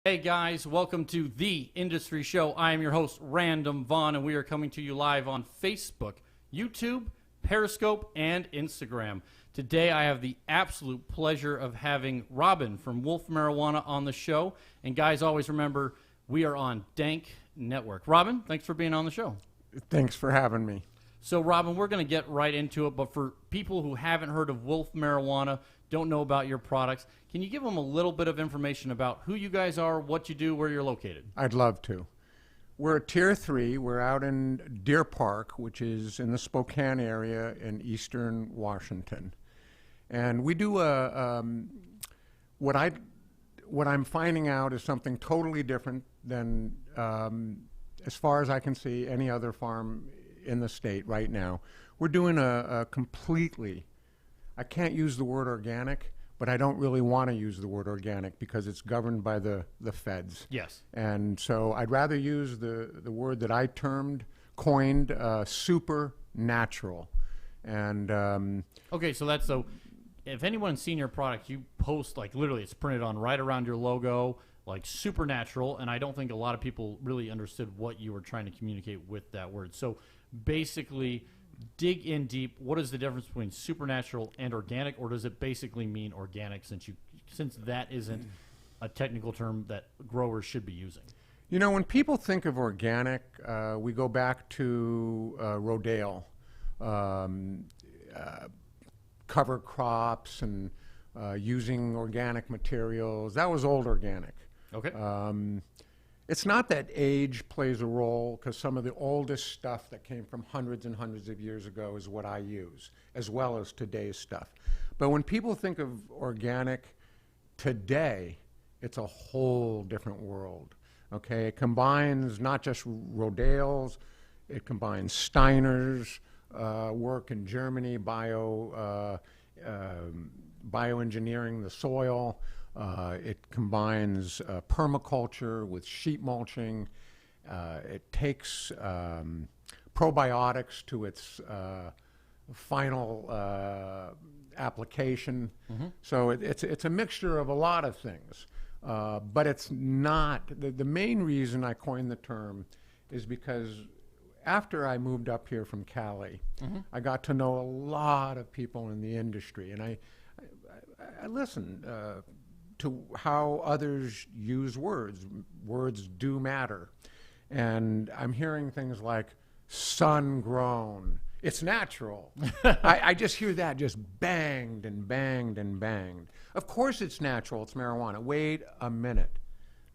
Hey guys, welcome to The Industry Show. I am your host, Random Vaughn, and we are coming to you live on Facebook, YouTube, Periscope, and Instagram. Today I have the absolute pleasure of having Robin from Wolf Marijuana on the show. And guys, always remember, we are on Dank Network. Robin, thanks for being on the show. Thanks for having me. So Robin, we're going to get right into it, but for people who haven't heard of Wolf Marijuana, don't know about your products, can you give them a little bit of information about who you guys are, what you do, where you're located? I'd love to. We're a Tier 3. We're out in Deer Park, which is in the Spokane area in eastern Washington. And we do what I'm finding out is something totally different than, as far as I can see, any other farm in the state right now. We're doing a completely, I can't use the word organic, but I don't really want to use the word organic because it's governed by the feds. Yes. And so I'd rather use the word that I coined super natural. And okay, so if anyone's seen your product, you post, like, literally it's printed on right around your logo, like supernatural, and I don't think a lot of people really understood what you were trying to communicate with that word. So basically, dig in deep. What is the difference between supernatural and organic, or does it basically mean organic since that isn't a technical term that growers should be using? You know, when people think of organic, we go back to Rodale, cover crops and using organic materials. That was old organic. Okay. It's not that age plays a role, because some of the oldest stuff that came from hundreds and hundreds of years ago is what I use, as well as today's stuff. But when people think of organic today, it's a whole different world. Okay, it combines not just Rodale's, it combines Steiner's work in Germany, bioengineering the soil. It combines permaculture with sheep mulching. It takes probiotics to its final application. Mm-hmm. So it's a mixture of a lot of things. But it's not, the main reason I coined the term is because after I moved up here from Cali, mm-hmm. I got to know a lot of people in the industry, and I listened to how others use words. Words do matter. And I'm hearing things like sun-grown. It's natural. I just hear that just banged and banged and banged. Of course it's natural. It's marijuana. Wait a minute.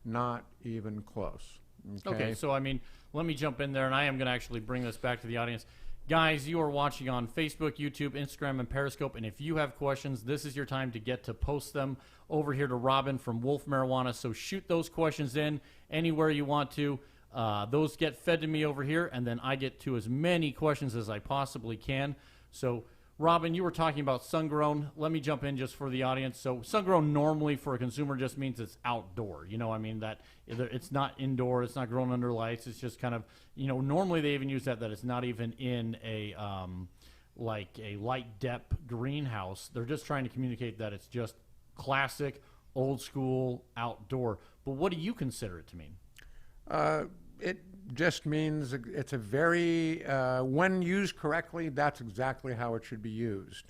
Not even close. Okay, so I mean, let me jump in there, and I am going to actually bring this back to the audience. Guys, you are watching on Facebook, YouTube, Instagram, and Periscope, and if you have questions, this is your time to get to post them over here to Robin from Wolf Marijuana. So shoot those questions in anywhere you want to. Those get fed to me over here, and then I get to as many questions as I possibly can. So, Robin, you were talking about sun-grown. Let me jump in just for the audience. So sun-grown normally for a consumer just means it's outdoor. You know, I mean, that it's not indoor. It's not grown under lights. It's just kind of, you know, normally they even use that it's not even in a like a light depth greenhouse. They're just trying to communicate that it's just classic, old school, outdoor. But what do you consider it to mean? It just means it's a very, when used correctly, that's exactly how it should be used.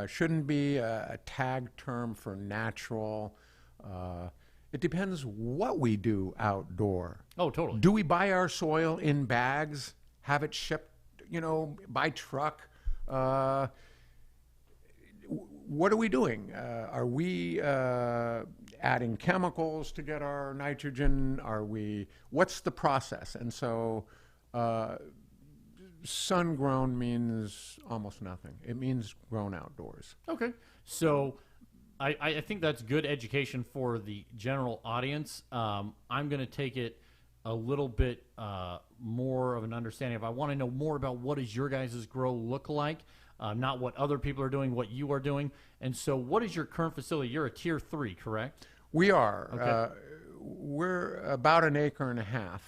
Shouldn't be a tag term for natural. It depends what we do outdoor. Oh, totally. Do we buy our soil in bags, have it shipped, you know, by truck? What are we doing? Are we adding chemicals to get our nitrogen? What's the process? And so sun-grown means almost nothing. It means grown outdoors. Okay. So I think that's good education for the general audience. I'm going to take it a little bit more of an understanding of, I want to know more about what does your guys' grow look like. Not what other people are doing, what you are doing. And so what is your current facility? You're a Tier 3, correct? We are. Okay. We're about 1.5 acres.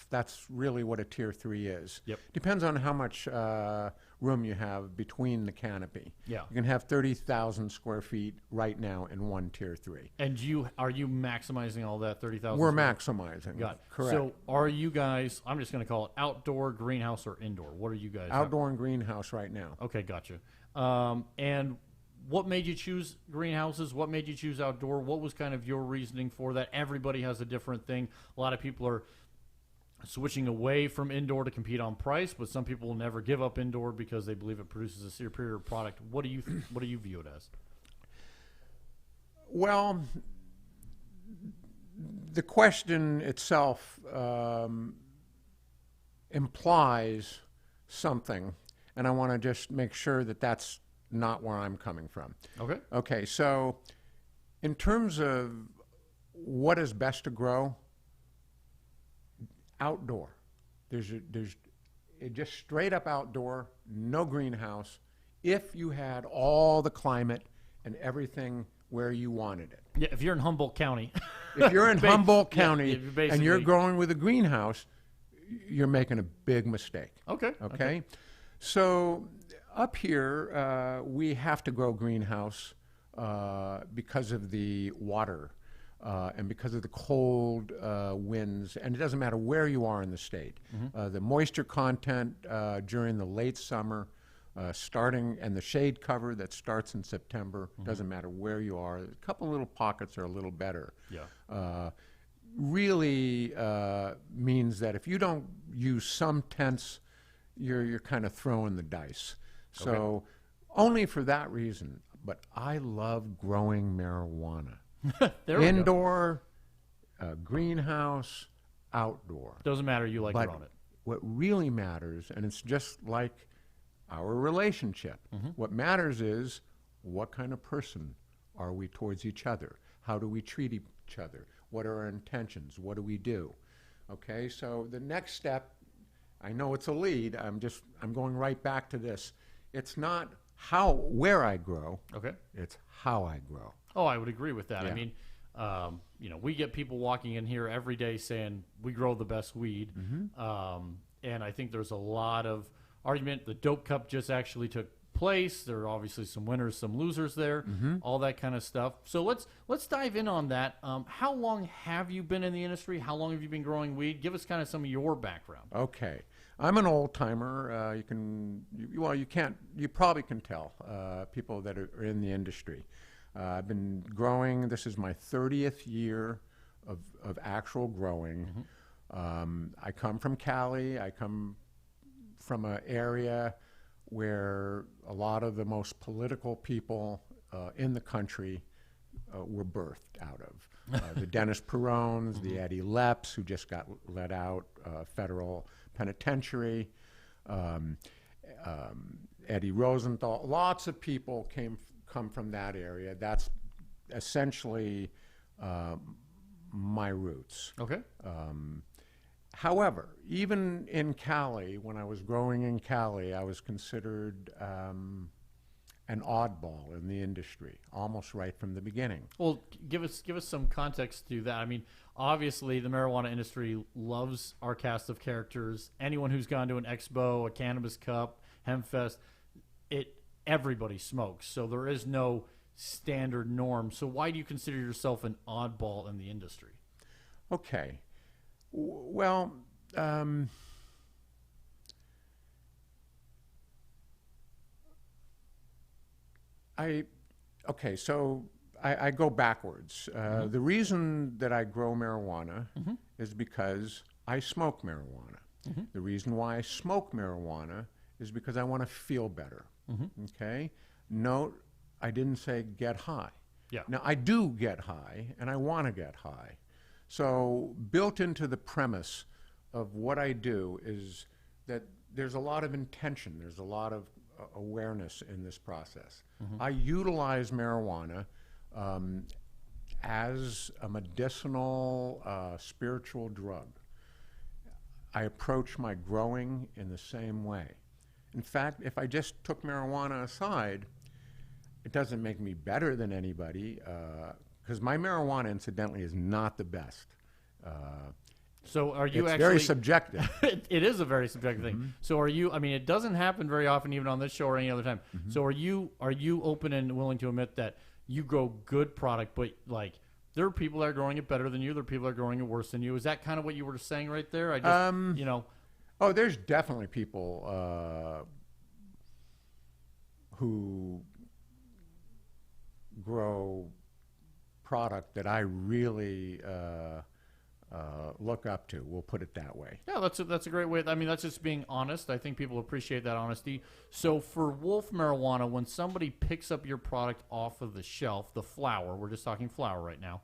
That's really what a Tier 3 is. Yep. Depends on how much room you have between the canopy. Yeah. You can have 30,000 square feet right now in one tier 3. And are you maximizing all that 30,000? We're maximizing. Got it. Correct. So are you guys, I'm just going to call it outdoor, greenhouse, or indoor? What are you guys? Outdoor and greenhouse right now. Okay, gotcha. And what made you choose greenhouses? What made you choose outdoor? What was kind of your reasoning for that? Everybody has a different thing. A lot of people are switching away from indoor to compete on price, but some people will never give up indoor because they believe it produces a superior product. What do you view it as? Well, the question itself implies something, and I want to just make sure that that's not where I'm coming from. Okay. Okay, so in terms of what is best to grow, outdoor. There's just straight up outdoor, no greenhouse, if you had all the climate and everything where you wanted it. Yeah, if you're in Humboldt County. If you're in Humboldt County and you're basically growing with a greenhouse, you're making a big mistake. Okay. Okay? So up here, we have to grow greenhouse because of the water and because of the cold winds, and it doesn't matter where you are in the state. The moisture content during the late summer, and the shade cover that starts in September, doesn't matter where you are. A couple little pockets are a little better. Yeah. Really means that if you don't use some tents, you're kind of throwing the dice. So only for that reason. But I love growing marijuana. Indoor, greenhouse, outdoor. Doesn't matter. You like growing it. What really matters, and it's just like our relationship, what matters is what kind of person are we towards each other? How do we treat each other? What are our intentions? What do we do? Okay, so the next step, I know it's a lead, I'm going right back to this. It's not where I grow. Okay. It's how I grow. Oh, I would agree with that. Yeah. I mean, we get people walking in here every day saying we grow the best weed. And I think there's a lot of argument. The Dope Cup just actually took place. There are obviously some winners, some losers there, all that kind of stuff. So let's dive in on that. How long have you been in the industry? How long have you been growing weed? Give us kind of some of your background. Okay. I'm an old timer. You probably can tell, people that are in the industry. I've been growing, this is my 30th year of actual growing. I come from Cali. I come from an area where a lot of the most political people in the country were birthed out of. The Dennis Perones, the Eddie Leps, who just got let out, federal penitentiary, Eddie Rosenthal. Lots of people come from that area. That's essentially my roots. Okay. However, even in Cali, when I was growing in Cali, I was considered an oddball in the industry, almost right from the beginning. Well, give us some context to that. I mean, obviously, the marijuana industry loves our cast of characters. Anyone who's gone to an expo, a cannabis cup, Hempfest, everybody smokes. So there is no standard norm. So why do you consider yourself an oddball in the industry? Okay. Well, I go backwards. The reason that I grow marijuana is because I smoke marijuana. The reason why I smoke marijuana is because I want to feel better. Okay? Note, I didn't say get high. Yeah. Now, I do get high, and I want to get high. So built into the premise of what I do is that there's a lot of intention. There's a lot of awareness in this process. I utilize marijuana as a medicinal, spiritual drug. I approach my growing in the same way. In fact, if I just took marijuana aside, it doesn't make me better than anybody, because my marijuana, incidentally, is not the best. So are you It's actually very subjective. it is a very subjective thing. So are you? I mean, it doesn't happen very often, even on this show or any other time. So are you open and willing to admit that you grow good product, but like there are people that are growing it better than you, there are people that are growing it worse than you? Is that kind of what you were saying right there? I just you know. Oh, there's definitely people who grow product that I really look up to. We'll put it that way. Yeah, that's a great way. I mean, that's just being honest. I think people appreciate that honesty. So for Wolf Marijuana, when somebody picks up your product off of the shelf, the flower, we're just talking flower right now.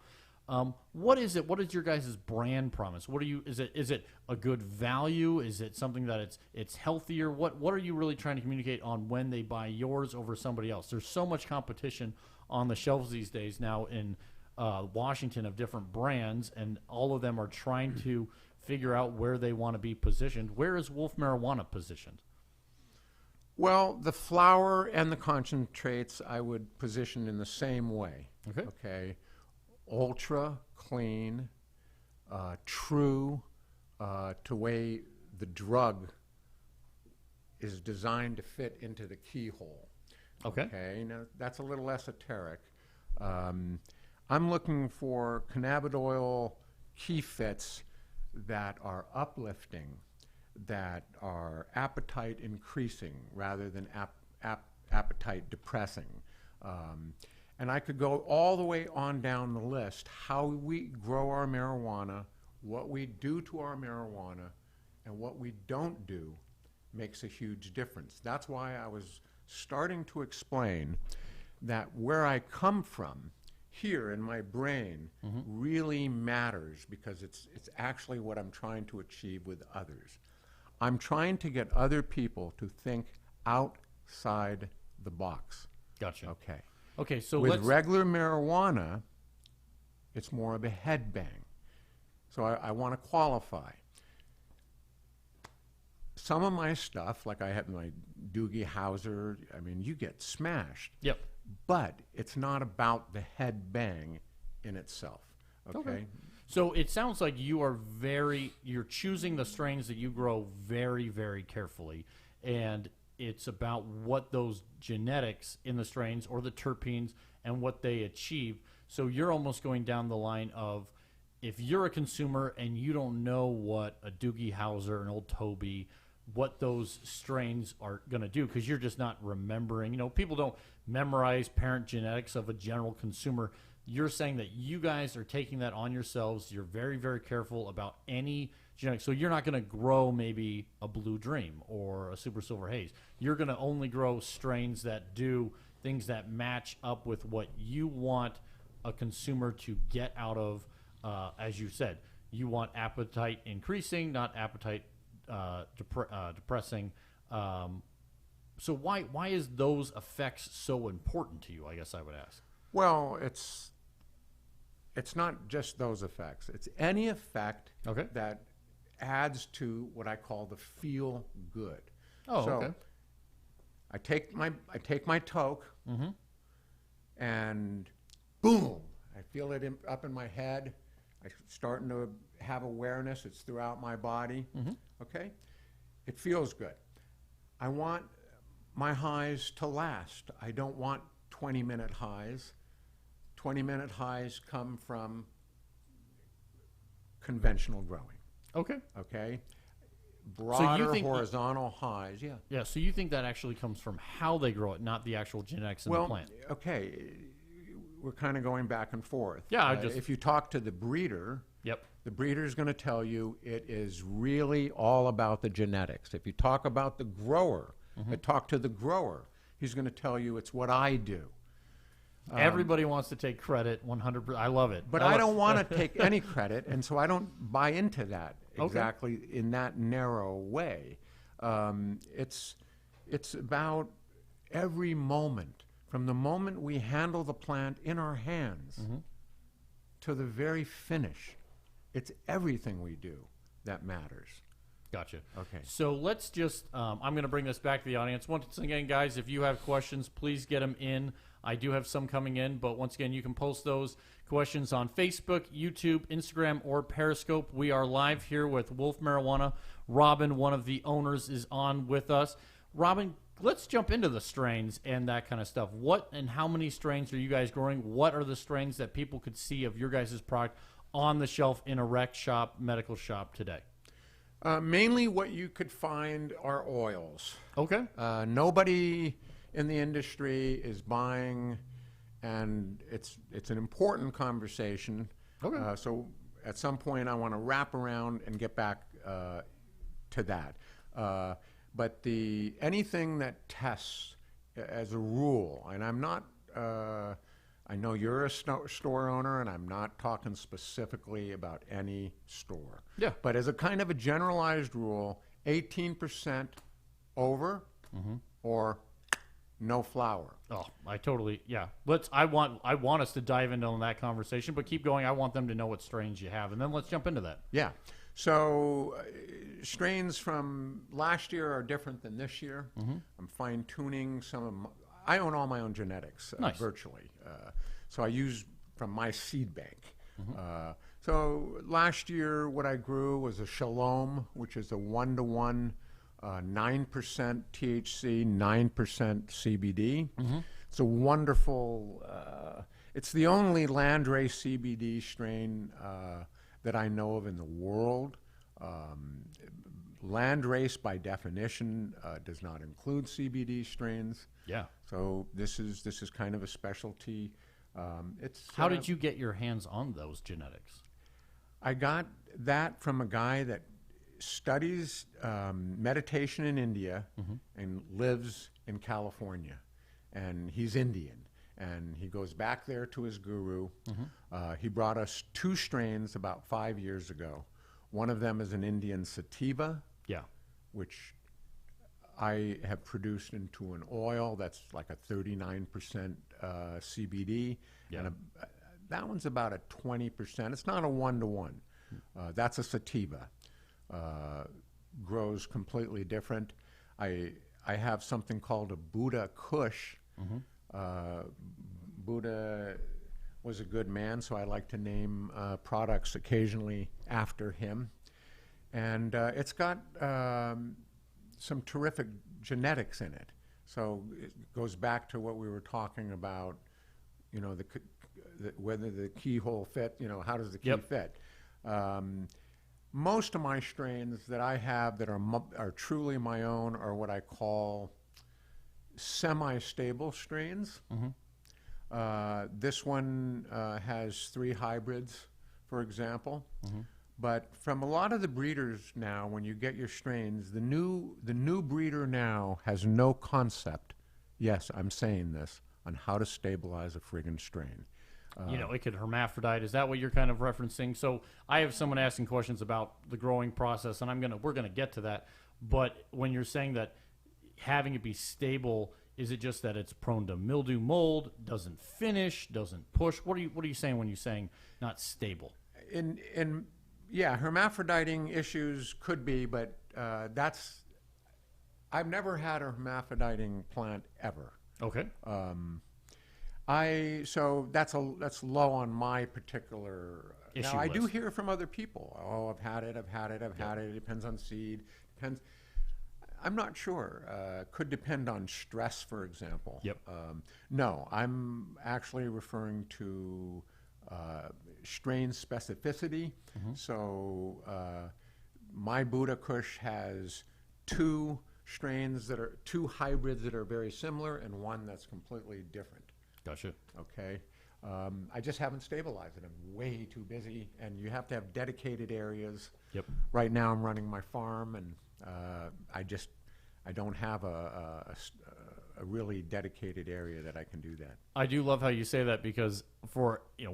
What is it? What is your guys' brand promise? What are you? Is it a good value? Is it something that it's healthier? What are you really trying to communicate on when they buy yours over somebody else? There's so much competition on the shelves these days now in Washington of different brands, and all of them are trying to figure out where they want to be positioned. Where is Wolf Marijuana positioned? Well, the flower and the concentrates I would position in the same way. Okay. Ultra clean, true to way the drug is designed to fit into the keyhole. Okay. Now that's a little esoteric. I'm looking for cannabidiol key fits that are uplifting, that are appetite increasing rather than appetite depressing. And I could go all the way on down the list, how we grow our marijuana, what we do to our marijuana, and what we don't do makes a huge difference. That's why I was starting to explain that where I come from here in my brain really matters, because it's actually what I'm trying to achieve with others. I'm trying to get other people to think outside the box. Gotcha. Okay, so with regular marijuana, it's more of a headbang. So I want to qualify. Some of my stuff, like I have my Doogie Howser, I mean, you get smashed. Yep. But it's not about the headbang in itself. Okay. So it sounds like you're choosing the strains that you grow very, very carefully, and it's about what those genetics in the strains or the terpenes and what they achieve. So you're almost going down the line of, if you're a consumer and you don't know what a Doogie Howser, an Old Toby, what those strains are going to do, because you're just not remembering. You know, people don't memorize parent genetics of a general consumer. You're saying that you guys are taking that on yourselves. You're very, very careful about any genetics. So you're not going to grow maybe a Blue Dream or a Super Silver Haze. You're going to only grow strains that do things that match up with what you want a consumer to get out of, as you said. You want appetite increasing, not appetite depressing. So why is those effects so important to you, I guess I would ask? Well, it's not just those effects. It's any effect that adds to what I call the feel good. Oh, so okay. I take my toke, and boom, I feel it up in my head. I'm starting to have awareness. It's throughout my body. Okay, it feels good. I want my highs to last. I don't want 20-minute highs. 20-minute highs come from conventional growing. Okay. Broader horizontal highs. Yeah. So you think that actually comes from how they grow it, not the actual genetics in the plant? Okay. We're kind of going back and forth. Yeah. If you talk to the breeder, yep, the breeder's going to tell you it is really all about the genetics. If you talk about the grower, talk to the grower, he's going to tell you it's what I do. Everybody wants to take credit 100%. I love it. But I don't want to take any credit, and so I don't buy into that exactly in that narrow way. It's about every moment, from the moment we handle the plant in our hands to the very finish. It's everything we do that matters. Gotcha. Okay. So let's just, I'm going to bring this back to the audience. Once again, guys, if you have questions, please get them in. I do have some coming in, but once again, you can post those questions on Facebook, YouTube, Instagram, or Periscope. We are live here with Wolf Marijuana. Robin, one of the owners, is on with us. Robin, let's jump into the strains and that kind of stuff. What and how many strains are you guys growing? What are the strains that people could see of your guys' product on the shelf in a rec shop, medical shop today? Mainly what you could find are oils. Okay. Nobody in the industry is buying, and it's an important conversation. Okay. So at some point I want to wrap around and get back to that. But anything that tests as a rule, and I'm not, I know you're a store owner, and I'm not talking specifically about any store. Yeah. But as a kind of a generalized rule, 18% over or no flower. Oh, I totally, yeah. I want us to dive into that conversation, but keep going. I want them to know what strains you have, and then let's jump into that. Yeah. So strains from last year are different than this year. I'm fine-tuning some of I own all my own genetics, Nice. virtually. So I use from my seed bank. So last year what I grew was a Shalom, which is a 1-to-1, 9% THC, 9% CBD. It's a wonderful, it's the only landrace CBD strain that I know of in the world. Landrace, by definition, does not include CBD strains. Yeah. So this is kind of a specialty. How did you get your hands on those genetics? I got that from a guy that studies meditation in India and lives in California, and he's Indian. And he goes back there to his guru. He brought us 2 strains about 5 years ago. One of them is an Indian sativa, Yeah. which I have produced into an oil that's like a 39% CBD. Yeah. And that one's about a 20%. It's not a 1-to-1. That's a sativa. Grows completely different. I have something called a Buddha Kush. Buddha was a good man, so I like to name products occasionally after him. And it's got some terrific genetics in it. So it goes back to what we were talking about, you know, whether the keyhole fit, you know, how does the key fit? Most of my strains that I have that are truly my own are what I call semi-stable strains. This one has 3 hybrids, for example. But from a lot of the breeders now, when you get your strains, the new breeder now has no concept, yes, I'm saying this, on how to stabilize a friggin' strain. You know, it could hermaphrodite. Is that what you're kind of referencing? So I have someone asking questions about the growing process, and we're gonna get to that. But when you're saying that having it be stable, is it just that it's prone to mildew, mold, doesn't finish, doesn't push? What are you saying when you're saying not stable? Yeah, hermaphroditing issues could be, but I've never had a hermaphroditing plant ever. Okay. So that's low on my particular issue now, I list. do hear from other people, oh, I've had it, it depends on seed, depends. I'm not sure. Could depend on stress, for example. Yep. No, I'm actually referring to strain specificity. So my Buddha Kush has 2 hybrids that are very similar and one that's completely different. Gotcha. Okay. I just haven't stabilized it. I'm way too busy, and you have to have dedicated areas. Yep. Right now I'm running my farm, and I don't have a really dedicated area that I can do that. I do love how you say that, because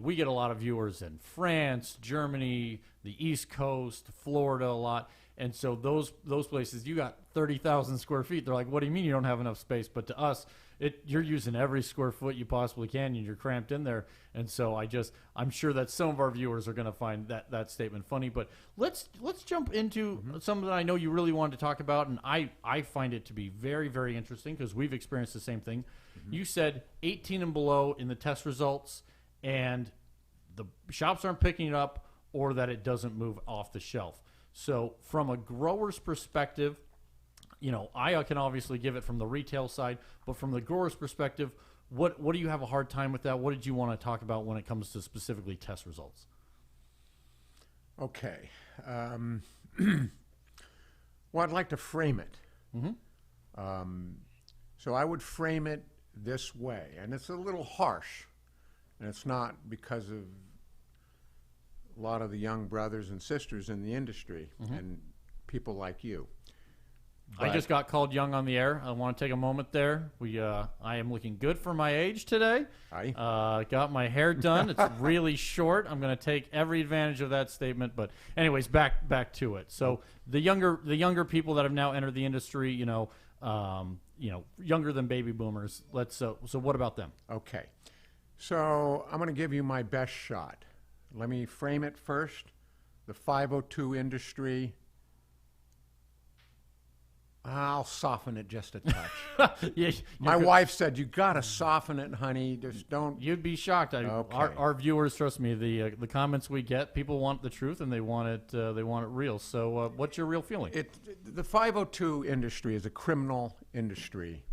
we get a lot of viewers in France, Germany, the East Coast, Florida a lot. And so those places, you got 30,000 square feet. They're like, what do you mean you don't have enough space? But to us, you're using every square foot you possibly can, and you're cramped in there. And so I'm sure that some of our viewers are going to find that statement funny. But let's jump into something that I know you really wanted to talk about, and I find it to be very, very interesting because we've experienced the same thing. You said 18 and below in the test results, and the shops aren't picking it up, or that it doesn't move off the shelf. So from a grower's perspective, I can obviously give it from the retail side, but from the grower's perspective, what do you have a hard time with that? What did you want to talk about when it comes to specifically test results? Okay. Well, I'd like to frame it. So I would frame it this way, and it's a little harsh, and it's not because of a lot of the young brothers and sisters in the industry and people like you. I just got called young on the air. I want to take a moment there. I am looking good for my age today. Got my hair done. It's really short. I'm going to take every advantage of that statement. But anyways, back to it. So the younger people that have now entered the industry, younger than baby boomers. So what about them? Okay. So I'm going to give you my best shot. Let me frame it first. The 502 industry. I'll soften it just a touch. My wife said, "You got to soften it, honey. Just don't." You'd be shocked. Okay. Our viewers, trust me, the comments we get, people want the truth and they want it real. So, what's your real feeling? The 502 industry is a criminal industry,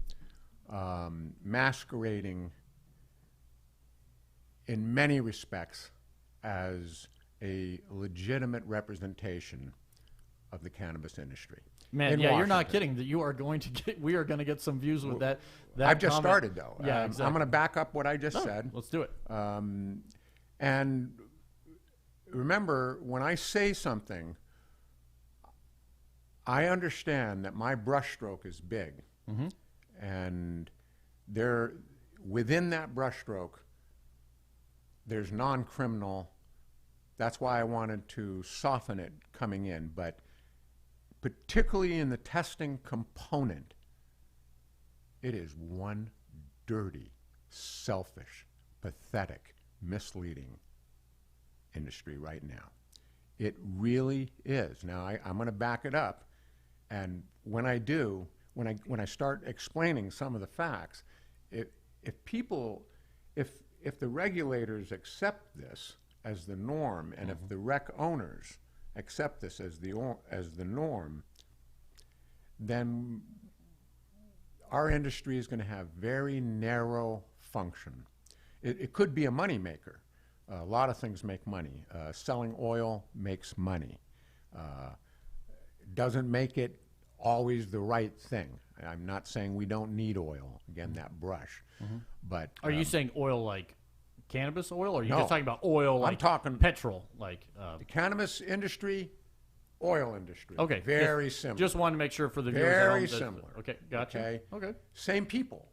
masquerading in many respects as a legitimate representation of the cannabis industry. Man, yeah, you're not kidding. That we are going to get some views with that I've just comment. started, though. Yeah, exactly. I'm going to back up what I just said. Let's do it. And remember, when I say something, I understand that my brushstroke is big. And within that brushstroke, there's non-criminal. That's why I wanted to soften it coming in. But particularly in the testing component, it is one dirty, selfish, pathetic, misleading industry right now. It really is. Now, I'm going to back it up, and when I do, when I start explaining some of the facts, if the regulators accept this as the norm, and if the rec owners accept this as the norm, then our industry is going to have very narrow function. It could be a money maker. A lot of things make money. Selling oil makes money. Doesn't make it always the right thing. I'm not saying we don't need oil. Again, that brush. But are you saying oil like cannabis oil, or are you No. just talking about oil like I'm talking petrol? Like the cannabis industry, oil industry. Okay, Very similar. Just wanted to make sure for the viewers. Very similar. Okay, gotcha. Okay. Same people.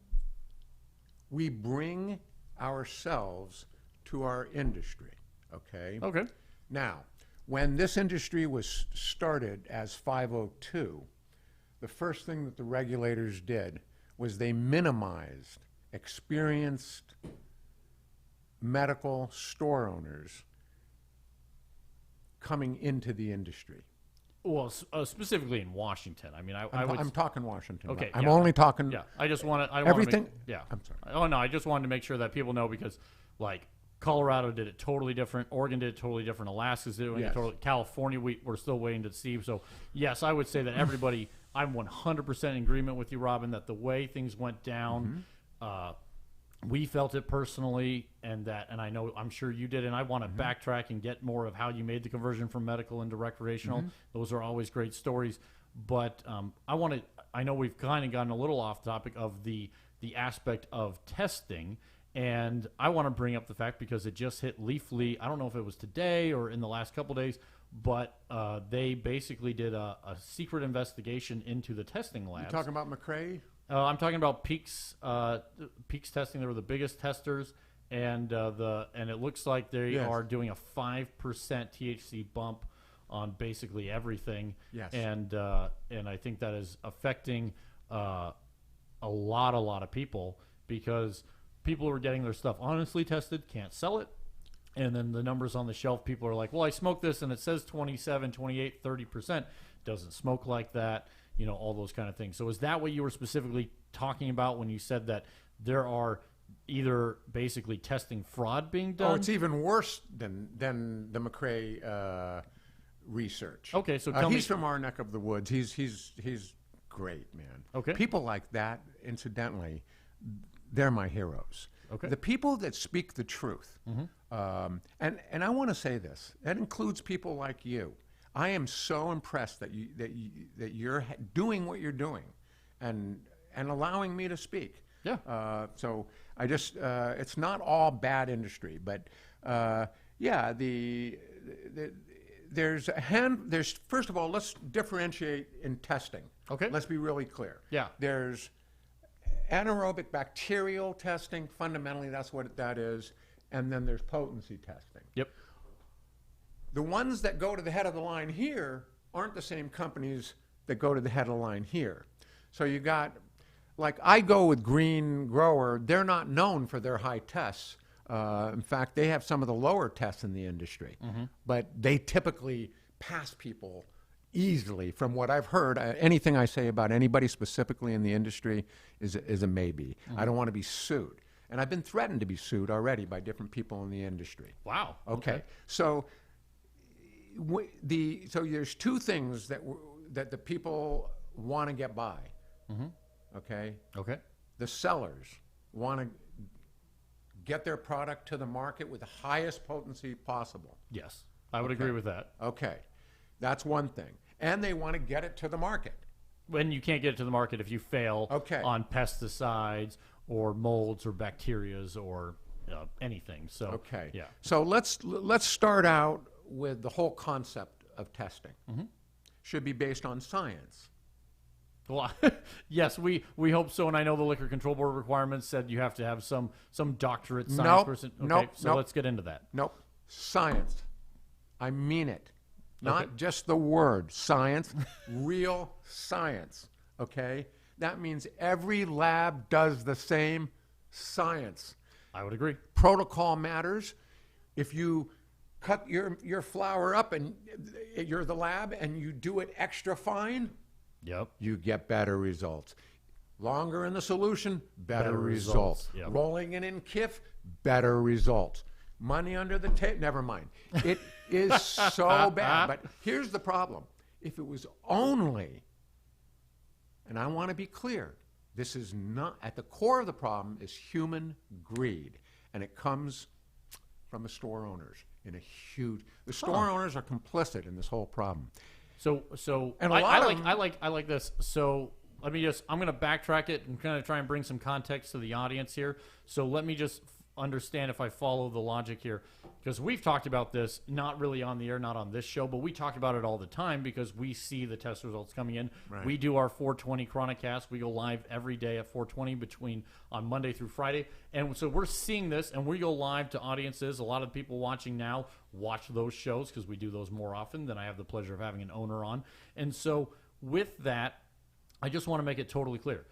We bring ourselves to our industry. Okay. Okay. Now, when this industry was started as 502, the first thing that the regulators did was they minimized experienced medical store owners coming into the industry. Well, specifically in Washington. I mean, I'm talking Washington. Okay, I'm yeah. only talking. Yeah, I just want to. Everything. Yeah. I'm sorry. Oh no, I just wanted to make sure that people know, because, like, Colorado did it totally different. Oregon did it totally different. Alaska's doing it totally. California, we're still waiting to see. So yes, I would say that everybody. I'm 100% in agreement with you, Robin, that the way things went down, we felt it personally, and I know, I'm sure you did, and I want to backtrack and get more of how you made the conversion from medical into recreational. Those are always great stories, but I know we've kind of gotten a little off topic of the aspect of testing, and I want to bring up the fact, because it just hit Leafly, I don't know if it was today or in the last couple days, but they basically did a secret investigation into the testing labs. You talking about McRae? I'm talking about Peaks testing. They were the biggest testers, and it looks like they are doing a 5% THC bump on basically everything. Yes. And I think that is affecting a lot of people, because people who are getting their stuff honestly tested can't sell it. And then the numbers on the shelf, people are like, well, I smoked this and it says 27, 28, 30%. Doesn't smoke like that, all those kind of things. So is that what you were specifically talking about when you said that there are either basically testing fraud being done? Oh, it's even worse than the McRae research. Okay, so he's from our neck of the woods. He's great, man. Okay. People like that, incidentally, they're my heroes. Okay. The people that speak the truth. And I want to say this. That includes people like you. I am so impressed that you're doing what you're doing, and allowing me to speak. Yeah. So I just it's not all bad industry, but yeah. There's first of all, let's differentiate in testing. Okay. Let's be really clear. Yeah. There's anaerobic bacterial testing. Fundamentally, that's what that is. And then there's potency testing. Yep. The ones that go to the head of the line here aren't the same companies that go to the head of the line here. So you got, like, I go with Green Grower. They're not known for their high tests. In fact, they have some of the lower tests in the industry. But they typically pass people easily. From what I've heard, anything I say about anybody specifically in the industry is a maybe. I don't want to be sued. And I've been threatened to be sued already by different people in the industry. Wow. Okay. So there's two things that the people want to get by. Okay. Okay. The sellers want to get their product to the market with the highest potency possible. Yes, I would agree with that. Okay. That's one thing. And they want to get it to the market. When you can't get it to the market if you fail on pesticides or molds or bacterias or anything. So yeah. So let's start out with the whole concept of testing. Should be based on science. Well, yes, we hope so, and I know the Liquor Control Board requirements said you have to have some doctorate science person. Okay, so let's get into that. Nope. Science. I mean it. Not just the word science, real science. Okay? That means every lab does the same science. I would agree. Protocol matters. If you cut your flour up and you're the lab and you do it extra fine, you get better results. Longer in the solution, better results. Yep. Rolling it in KIF, better results. Money under the table, never mind. It is so bad. But here's the problem. If it was only, and I want to be clear, this is not, at the core of the problem is human greed. And it comes from the store owners in a huge, the store owners are complicit in this whole problem. So and I like this. So I'm going to backtrack it and kind of try and bring some context to the audience here. So let me just understand if I follow the logic here, because we've talked about this, not really on the air, not on this show, but we talk about it all the time because we see the test results coming in. Right. We do our 420 Chronic Cast. We go live every day at 420 on Monday through Friday. And so we're seeing this, and we go live to audiences. A lot of people watching now watch those shows because we do those more often than I have the pleasure of having an owner on. And so with that, I just want to make it totally clear.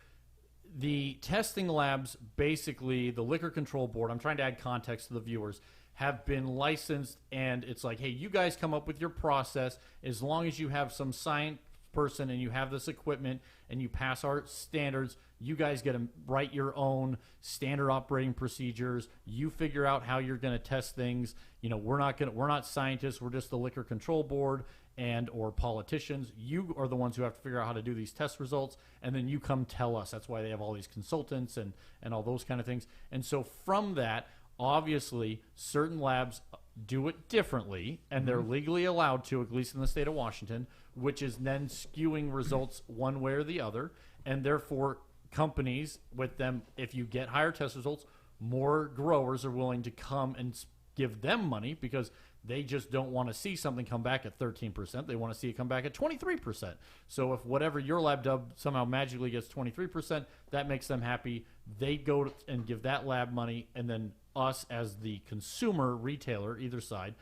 The testing labs, basically, the Liquor Control Board, I'm trying to add context to the viewers, have been licensed, and it's like, hey, you guys come up with your process. As long as you have some science person and you have this equipment and you pass our standards, you guys get to write your own standard operating procedures. You figure out how you're going to test things. We're not scientists. We're just the Liquor Control Board and or politicians. You are the ones who have to figure out how to do these test results, and then you come tell us. That's why they have all these consultants and all those kind of things. And so from that, obviously, certain labs do it differently, and they're legally allowed to, at least in the state of Washington, which is then skewing results one way or the other. And therefore, companies with them, if you get higher test results, more growers are willing to come and give them money because they just don't want to see something come back at 13%. They want to see it come back at 23%. So if whatever your lab dub somehow magically gets 23%, that makes them happy. They go and give that lab money, and then us as the consumer retailer, either side,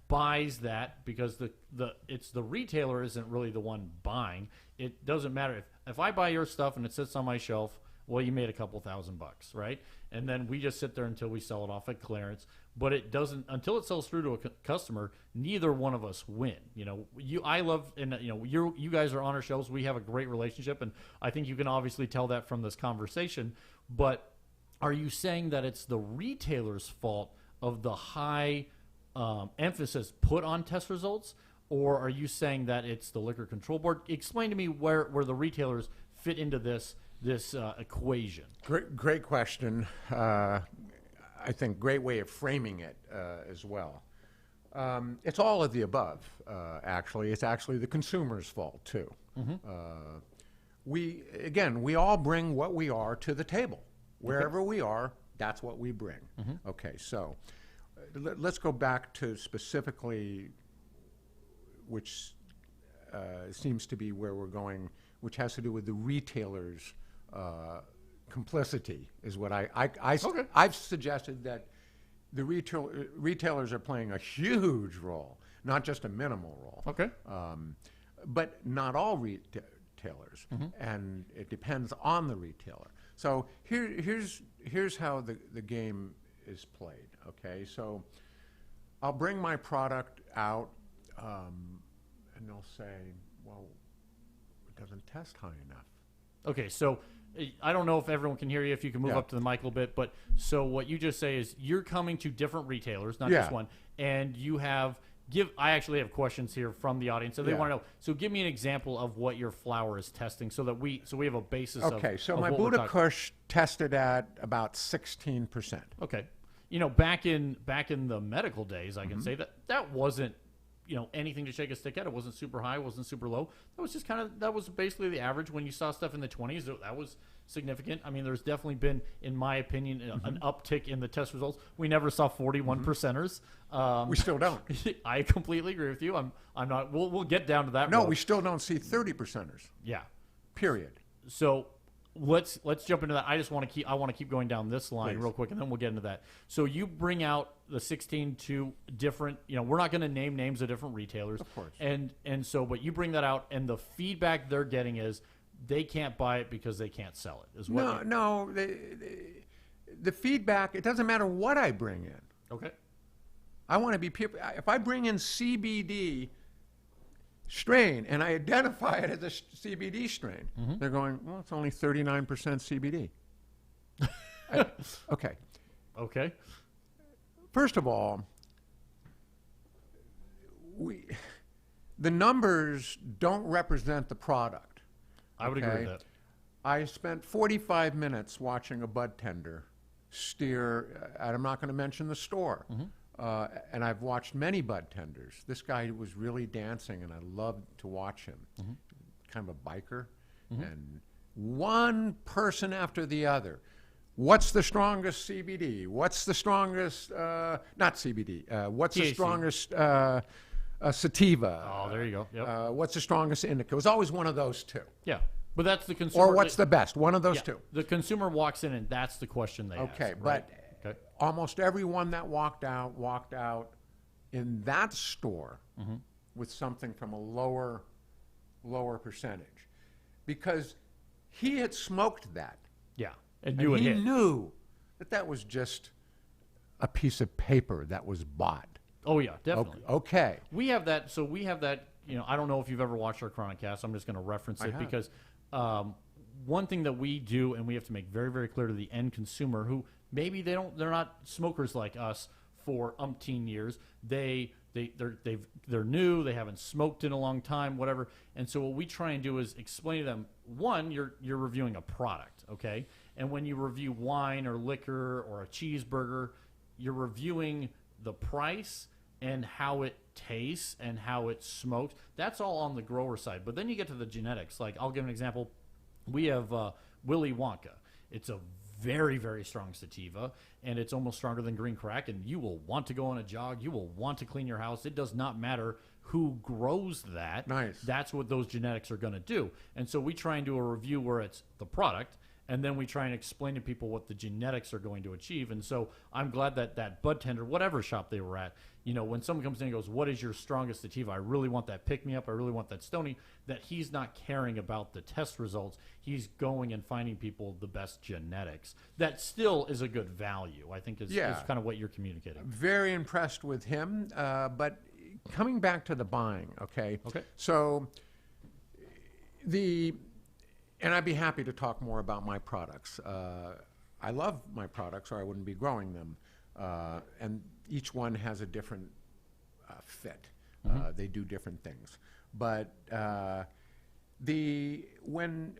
buys that because the retailer isn't really the one buying. It doesn't matter if I buy your stuff and it sits on my shelf Well, you made a couple $1,000, right? And then we just sit there until we sell it off at clearance. But it doesn't, until it sells through to a customer, neither one of us win. I love, and you guys are on our shows. We have a great relationship, and I think you can obviously tell that from this conversation. But are you saying that it's the retailer's fault of the high emphasis put on test results, or are you saying that it's the Liquor Control Board? Explain to me where the retailers fit into this equation. Great question. I think great way of framing it as well. It's all of the above, actually. It's actually the consumer's fault, too. We all bring what we are to the table. Wherever we are, that's what we bring. Okay, so let's go back to specifically, which seems to be where we're going, which has to do with the retailer's complicity, is what I've suggested that the retailers are playing a huge role, not just a minimal role. Okay. But not all retailers, and it depends on the retailer. So here's how the game is played. Okay, so I'll bring my product out, and they'll say, "Well, it doesn't test high enough." Okay, so I don't know if everyone can hear you, if you can move up to the mic a little bit, but so what you just say is you're coming to different retailers, not just one, and you have I actually have questions here from the audience, so they want to know. So give me an example of what your flour is testing, so that we have a basis. Okay, so my Buddha Kush tested at about 16%. Okay, back in the medical days, I can say that wasn't anything to shake a stick at. It wasn't super high, it wasn't super low. That was basically the average. When you saw stuff in the 20s, that was significant. I mean, there's definitely been, in my opinion, an uptick in the test results. We never saw 41 percenters. We still don't. I completely agree with you. I'm not. We'll get down to that. No, we still don't see 30 percenters. Yeah. Period. So let's jump into that. I want to keep going down this line real quick, and then we'll get into that. So you bring out the 16 to different, we're not going to name names of different retailers. Of course. And so, but you bring that out, and the feedback they're getting is they can't buy it because they can't sell it. Is what no. The feedback, it doesn't matter what I bring in. Okay. I want to be people. If I bring in CBD strain and I identify it as a CBD strain, they're going, well, it's only 39% CBD. Okay. Okay. First of all, the numbers don't represent the product. I would agree with that. I spent 45 minutes watching a bud tender steer, and I'm not going to mention the store. And I've watched many bud tenders. This guy was really dancing, and I loved to watch him. Kind of a biker. And one person after the other. What's the strongest CBD? What's the strongest, not CBD, what's the strongest sativa? Oh, there you go. Yep. What's the strongest indica? It was always one of those two. Yeah. But that's the consumer. Or what's the best? One of those two. The consumer walks in, and that's the question they ask. Okay, right? but almost everyone that walked out in that store with something from a lower percentage, because he had smoked that. Yeah, and he knew that was just a piece of paper that was bought. Oh yeah, definitely. Okay. We have that. So we have that. I don't know if you've ever watched our Chronic Cast. I'm just going to reference it because one thing that we do, and we have to make very, very clear to the end consumer, who maybe they're not smokers like us for umpteen years. They're new. They haven't smoked in a long time, whatever. And so what we try and do is explain to them: one, you're reviewing a product, okay? And when you review wine or liquor or a cheeseburger, you're reviewing the price and how it tastes and how it's smoked. That's all on the grower side. But then you get to the genetics. Like, I'll give an example. We have Willy Wonka. It's a very, very strong sativa, and it's almost stronger than green crack, and you will want to go on a jog. You will want to clean your house. It does not matter who grows that. Nice. That's what those genetics are going to do. And so we try and do a review where it's the product, and then we try and explain to people what the genetics are going to achieve. And so I'm glad that that bud tender, whatever shop they were at, you know, when someone comes in and goes, what is your strongest sativa? I really want that pick-me-up. I really want that stony. That he's not caring about the test results. He's going and finding people the best genetics. That still is a good value, I think, is kind of what you're communicating. Very impressed with him. But coming back to the buying, okay? Okay. So and I'd be happy to talk more about my products. I love my products, or I wouldn't be growing them. And each one has a different fit. They do different things. But when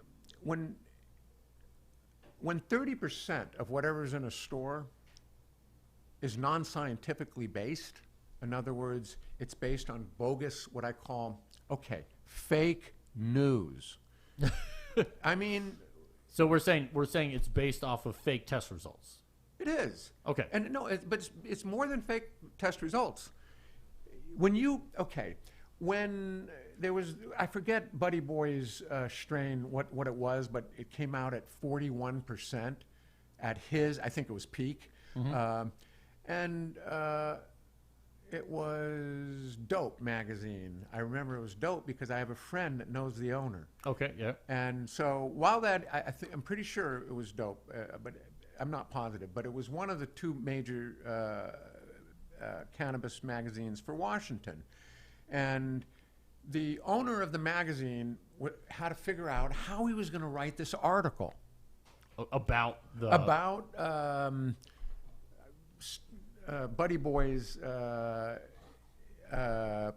30% of whatever's in a store is non-scientifically based, in other words, it's based on bogus, what I call, fake news. I mean, so we're saying it's based off of fake test results. It is. Okay. And no, but it's more than fake test results. When there was, I forget Buddy Boy's strain, what it was, but it came out at 41% at his, I think it was peak. It was Dope magazine. I remember it was Dope because I have a friend that knows the owner. Okay, yeah. And so while that, I'm pretty sure it was Dope, but I'm not positive. But it was one of the two major cannabis magazines for Washington. And the owner of the magazine had to figure out how he was going to write this article. About Buddy Boy's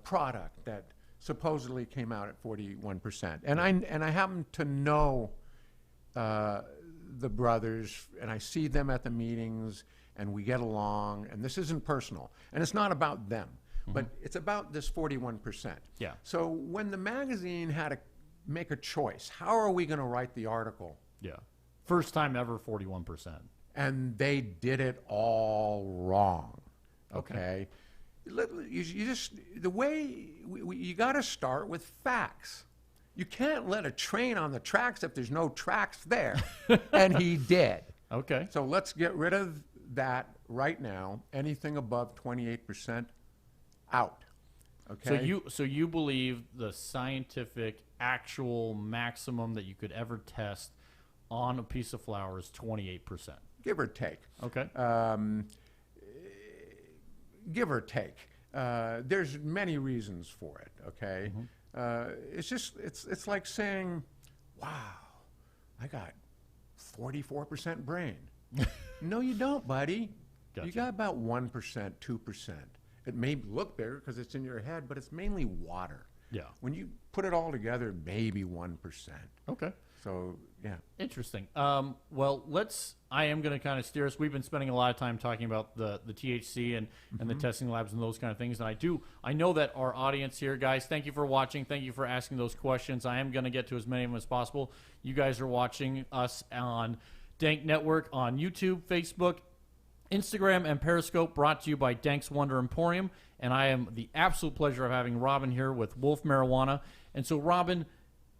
product that supposedly came out at 41%, and I happen to know the brothers, and I see them at the meetings, and we get along. And this isn't personal, and it's not about them, but it's about this 41%. Yeah. So when the magazine had to make a choice, how are we going to write the article? Yeah. First time ever, 41%. And they did it all wrong. Okay. You just, the way you got to start with facts. You can't let a train on the tracks if there's no tracks there. And he did. Okay. So let's get rid of that right now. Anything above 28% out. Okay. So you believe the scientific actual maximum that you could ever test on a piece of flower is 28%. Give or take. Okay. Give or take. There's many reasons for it. Okay. It's like saying, "Wow, I got 44% brain." No, you don't, buddy. Gotcha. You got about 1%, 2%. It may look bigger because it's in your head, but it's mainly water. Yeah. When you put it all together, maybe 1%. Okay. So, yeah. Interesting. Well, I am going to kind of steer us. We've been spending a lot of time talking about the THC and the testing labs and those kind of things. And I know that our audience here, guys, thank you for watching. Thank you for asking those questions. I am going to get to as many of them as possible. You guys are watching us on Dank Network on YouTube, Facebook, Instagram, and Periscope, brought to you by Danks Wonder Emporium. And I am the absolute pleasure of having Robin here with Wolf Marijuana. And so, Robin,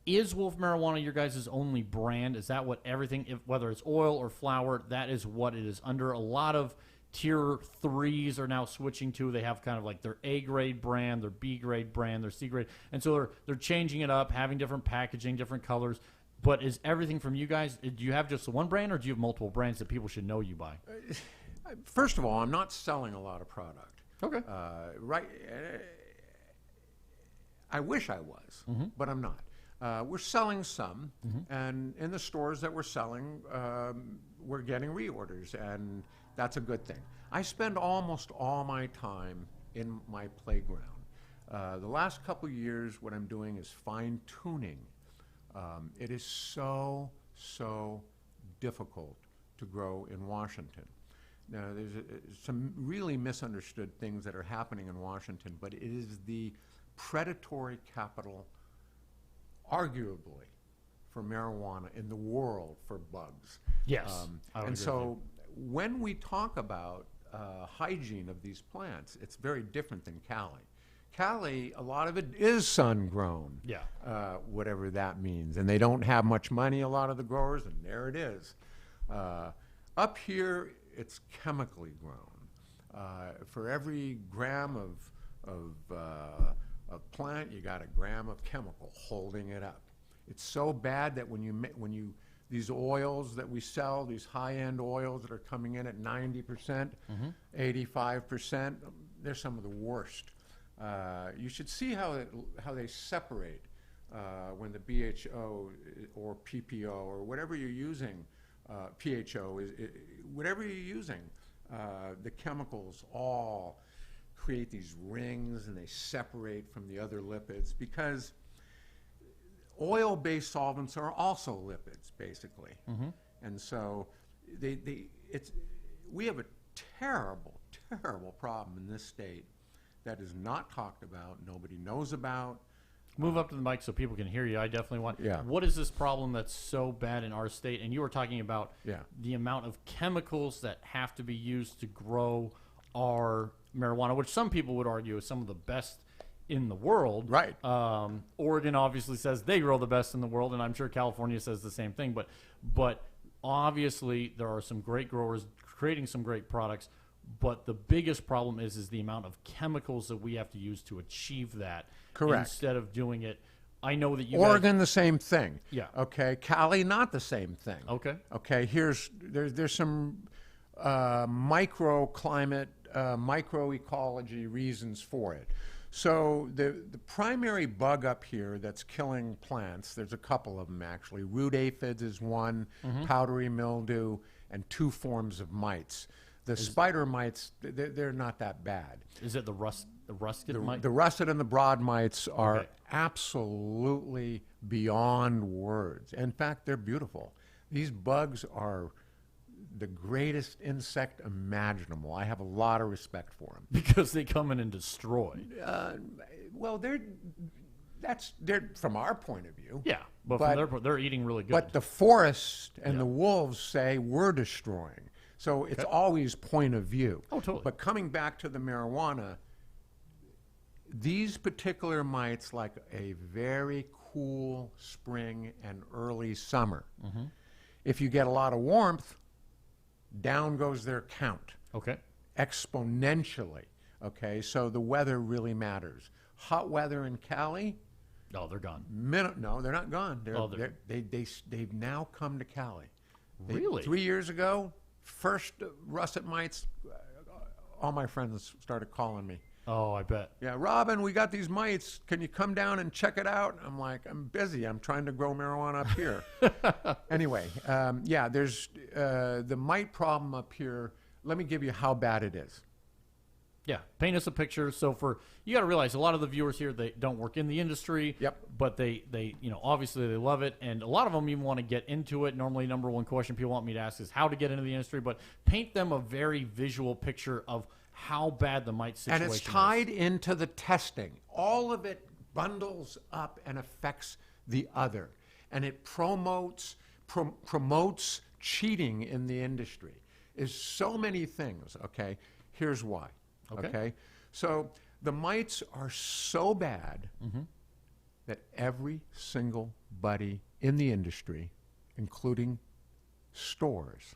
is Wolf Marijuana your guys' only brand? Is that what everything, whether it's oil or flower, that is what it is under? A lot of tier 3s are now switching to. They have kind of like their A grade brand, their B grade brand, their C grade. And so they're changing it up, having different packaging, different colors. But is everything from you guys, do you have just the one brand, or do you have multiple brands that people should know you by? First of all, I'm not selling a lot of product. Okay. I wish I was, but I'm not. We're selling some, and in the stores that we're selling, we're getting reorders, and that's a good thing. I spend almost all my time in my playground. The last couple years, what I'm doing is fine-tuning. It is so difficult to grow in Washington. Now, there's some really misunderstood things that are happening in Washington, but it is the predatory capital, arguably, for marijuana in the world for bugs. Yes. And so when we talk about hygiene of these plants, it's very different than Cali. Cali, a lot of it is sun-grown. Yeah. Whatever that means. And they don't have much money, a lot of the growers, and there it is. Up here, it's chemically grown. For every gram of plant, you got a gram of chemical holding it up. It's so bad that these oils that we sell, these high-end oils that are coming in at 90%, 85%, they're some of the worst. You should see how they separate when the BHO or PPO or whatever you're using, PHO, whatever you're using, the chemicals all create these rings and they separate from the other lipids because oil-based solvents are also lipids, basically. And so we have a terrible, terrible problem in this state that is not talked about, nobody knows about. Move up to the mic so people can hear you. I definitely want. Yeah. What is this problem that's so bad in our state? And you were talking about the amount of chemicals that have to be used to grow our marijuana, which some people would argue is some of the best in the world. Right. Oregon obviously says they grow the best in the world, and I'm sure California says the same thing. But obviously there are some great growers creating some great products. But the biggest problem is the amount of chemicals that we have to use to achieve that. Correct. Instead of doing it, I know that you Oregon, the same thing. Yeah. Okay. Cali, not the same thing. Okay. Okay. There's some microclimate, microecology reasons for it. So the primary bug up here that's killing plants, there's a couple of them actually. Root aphids is one, powdery mildew, and two forms of mites. The spider mites, they're not that bad. Is it the rusted mite? The russet and the broad mites are absolutely beyond words. In fact, they're beautiful. These bugs are the greatest insect imaginable. I have a lot of respect for them. Because they come in and destroy. Well, they're from our point of view. Yeah, but from their point, they're eating really good. But the forest and the wolves say we're destroying. So it's always point of view. Oh, totally. But coming back to the marijuana, these particular mites like a very cool spring and early summer. If you get a lot of warmth, down goes their count. Okay. Exponentially. Okay, so the weather really matters. Hot weather in Cali. Oh, they're gone. No, they're not gone. They've now come to Cali. Really? 3 years ago, first russet mites, all my friends started calling me. Oh, I bet. Yeah, Robin, we got these mites. Can you come down and check it out? I'm like, I'm busy. I'm trying to grow marijuana up here. Anyway, there's the mite problem up here. Let me give you how bad it is. Yeah, paint us a picture. So you got to realize a lot of the viewers here, they don't work in the industry. Yep. But they obviously they love it, and a lot of them even want to get into it. Normally, number one question people want me to ask is how to get into the industry, but paint them a very visual picture of how bad the mite situation is. And it's tied into the testing. All of it bundles up and affects the other, and it promotes cheating in the industry. Is so many things. Okay, here's why. Okay. So the mites are so bad that every single buddy in the industry, including stores,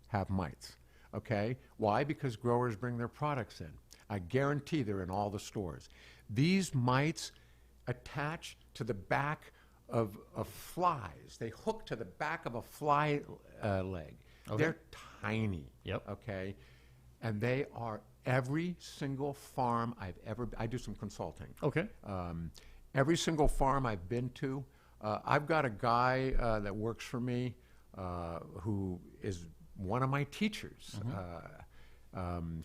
have mites. Okay. Why? Because growers bring their products in. I guarantee they're in all the stores. These mites attach to the back of flies. They hook to the back of a fly leg. Okay. They're tiny. Yep. Okay. And they are every single farm I do some consulting. Okay. Every single farm I've been to, I've got a guy that works for me who is one of my teachers.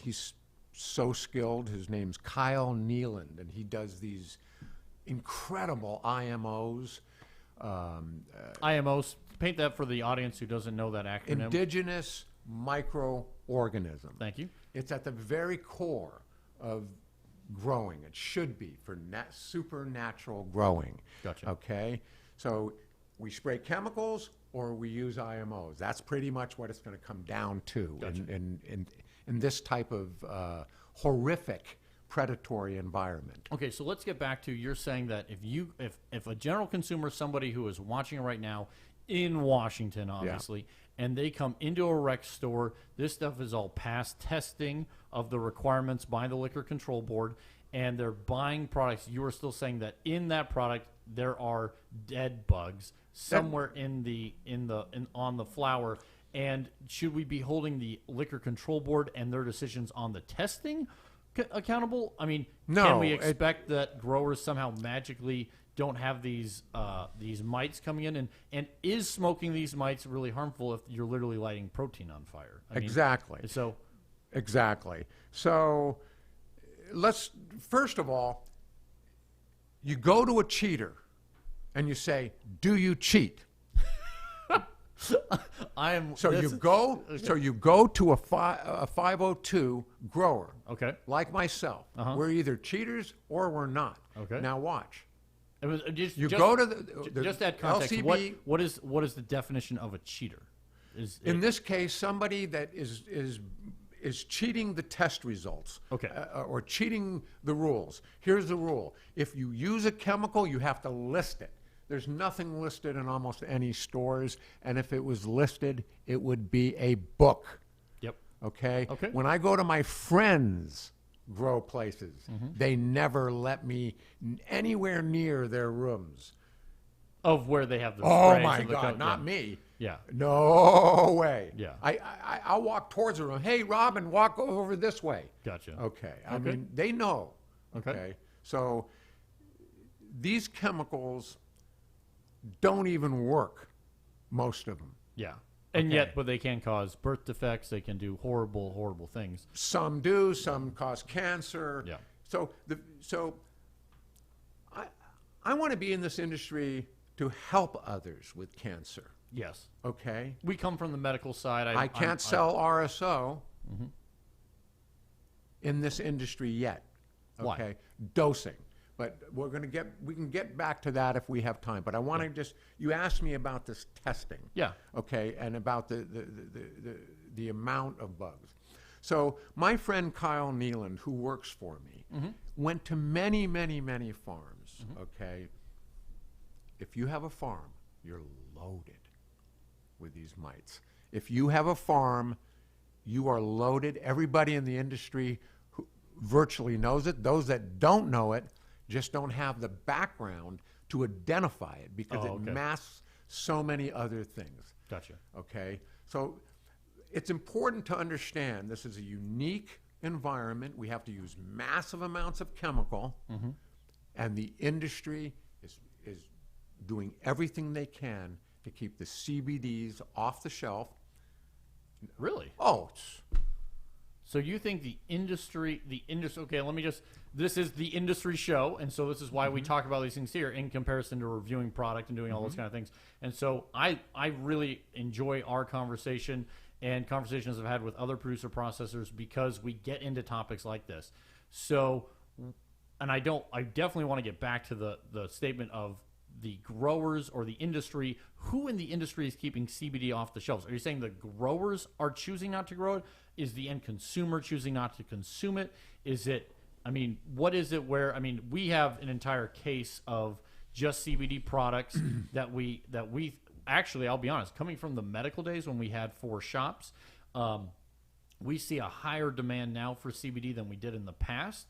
He's so skilled. His name's Kyle Nealand, and he does these incredible IMOs. IMOs, paint that for the audience who doesn't know that acronym. Indigenous microorganism. Thank you. It's at the very core of growing. It should be for supernatural growing. Gotcha. Okay? So we spray chemicals or we use IMOs. That's pretty much what it's going to come down to. Gotcha. In this type of horrific predatory environment. Okay, so let's get back to, you're saying that if a general consumer, somebody who is watching right now in Washington, obviously, and they come into a rec store, this stuff is all past testing of the requirements by the Liquor Control Board, and they're buying products. You are still saying that in that product there are dead bugs somewhere on the flower. And should we be holding the Liquor Control Board and their decisions on the testing accountable? I mean, No, can we expect that growers somehow magically don't have these mites coming in? And is smoking these mites really harmful if you're literally lighting protein on fire? I mean, Exactly. Exactly. So let's, first of all, you go to a cheater and you say, do you cheat? You go to a 502 grower. Okay. Like myself. We're either cheaters or we're not. Okay. Now watch. It was just Go to the just that context. LCB, What is the definition of a cheater? In this case, somebody that is cheating the test results. Okay. Or cheating the rules. Here's the rule. If you use a chemical, you have to list it. There's nothing listed in almost any stores, and if it was listed, it would be a book. Yep. Okay? Okay. When I go to my friends' grow places, they never let me anywhere near their rooms. Of where they have the Oh sprays my and the God, not me. Yeah. No way. Yeah. I'll walk towards the room. Hey, Robin, walk over this way. Gotcha. Okay. I mean, they know. Okay. So these chemicals don't even work, most of them. Yeah. And yet, but they can cause birth defects. They can do horrible, horrible things. Some do. Some cause cancer. Yeah. So I want to be in this industry to help others with cancer. Yes. Okay. We come from the medical side. I can't sell RSO in this industry yet. Okay. Why? Dosing. But we can get back to that if we have time. But I want to you asked me about this testing. Yeah. Okay, and about the amount of bugs. So my friend Kyle Nealand, who works for me, went to many, many, many farms. Okay. If you have a farm, you're loaded with these mites. If you have a farm, you are loaded. Everybody in the industry virtually knows it. Those that don't know it just don't have the background to identify it because it masks so many other things. Gotcha. Okay? So it's important to understand this is a unique environment. We have to use massive amounts of chemical, and the industry is doing everything they can to keep the CBDs off the shelf. Really? Oh, so you think the industry, okay, this is the industry show, and so this is why we talk about these things here in comparison to reviewing product and doing all those kind of things. And so I really enjoy our conversation and conversations I've had with other producer processors because we get into topics like this. So, and I definitely want to get back to the statement of the growers or the industry. Who in the industry is keeping CBD off the shelves? Are you saying the growers are choosing not to grow it? Is the end consumer choosing not to consume it? Is it, I mean, what is it where, I mean, we have an entire case of just CBD products that we actually, I'll be honest, coming from the medical days when we had 4 shops, we see a higher demand now for CBD than we did in the past,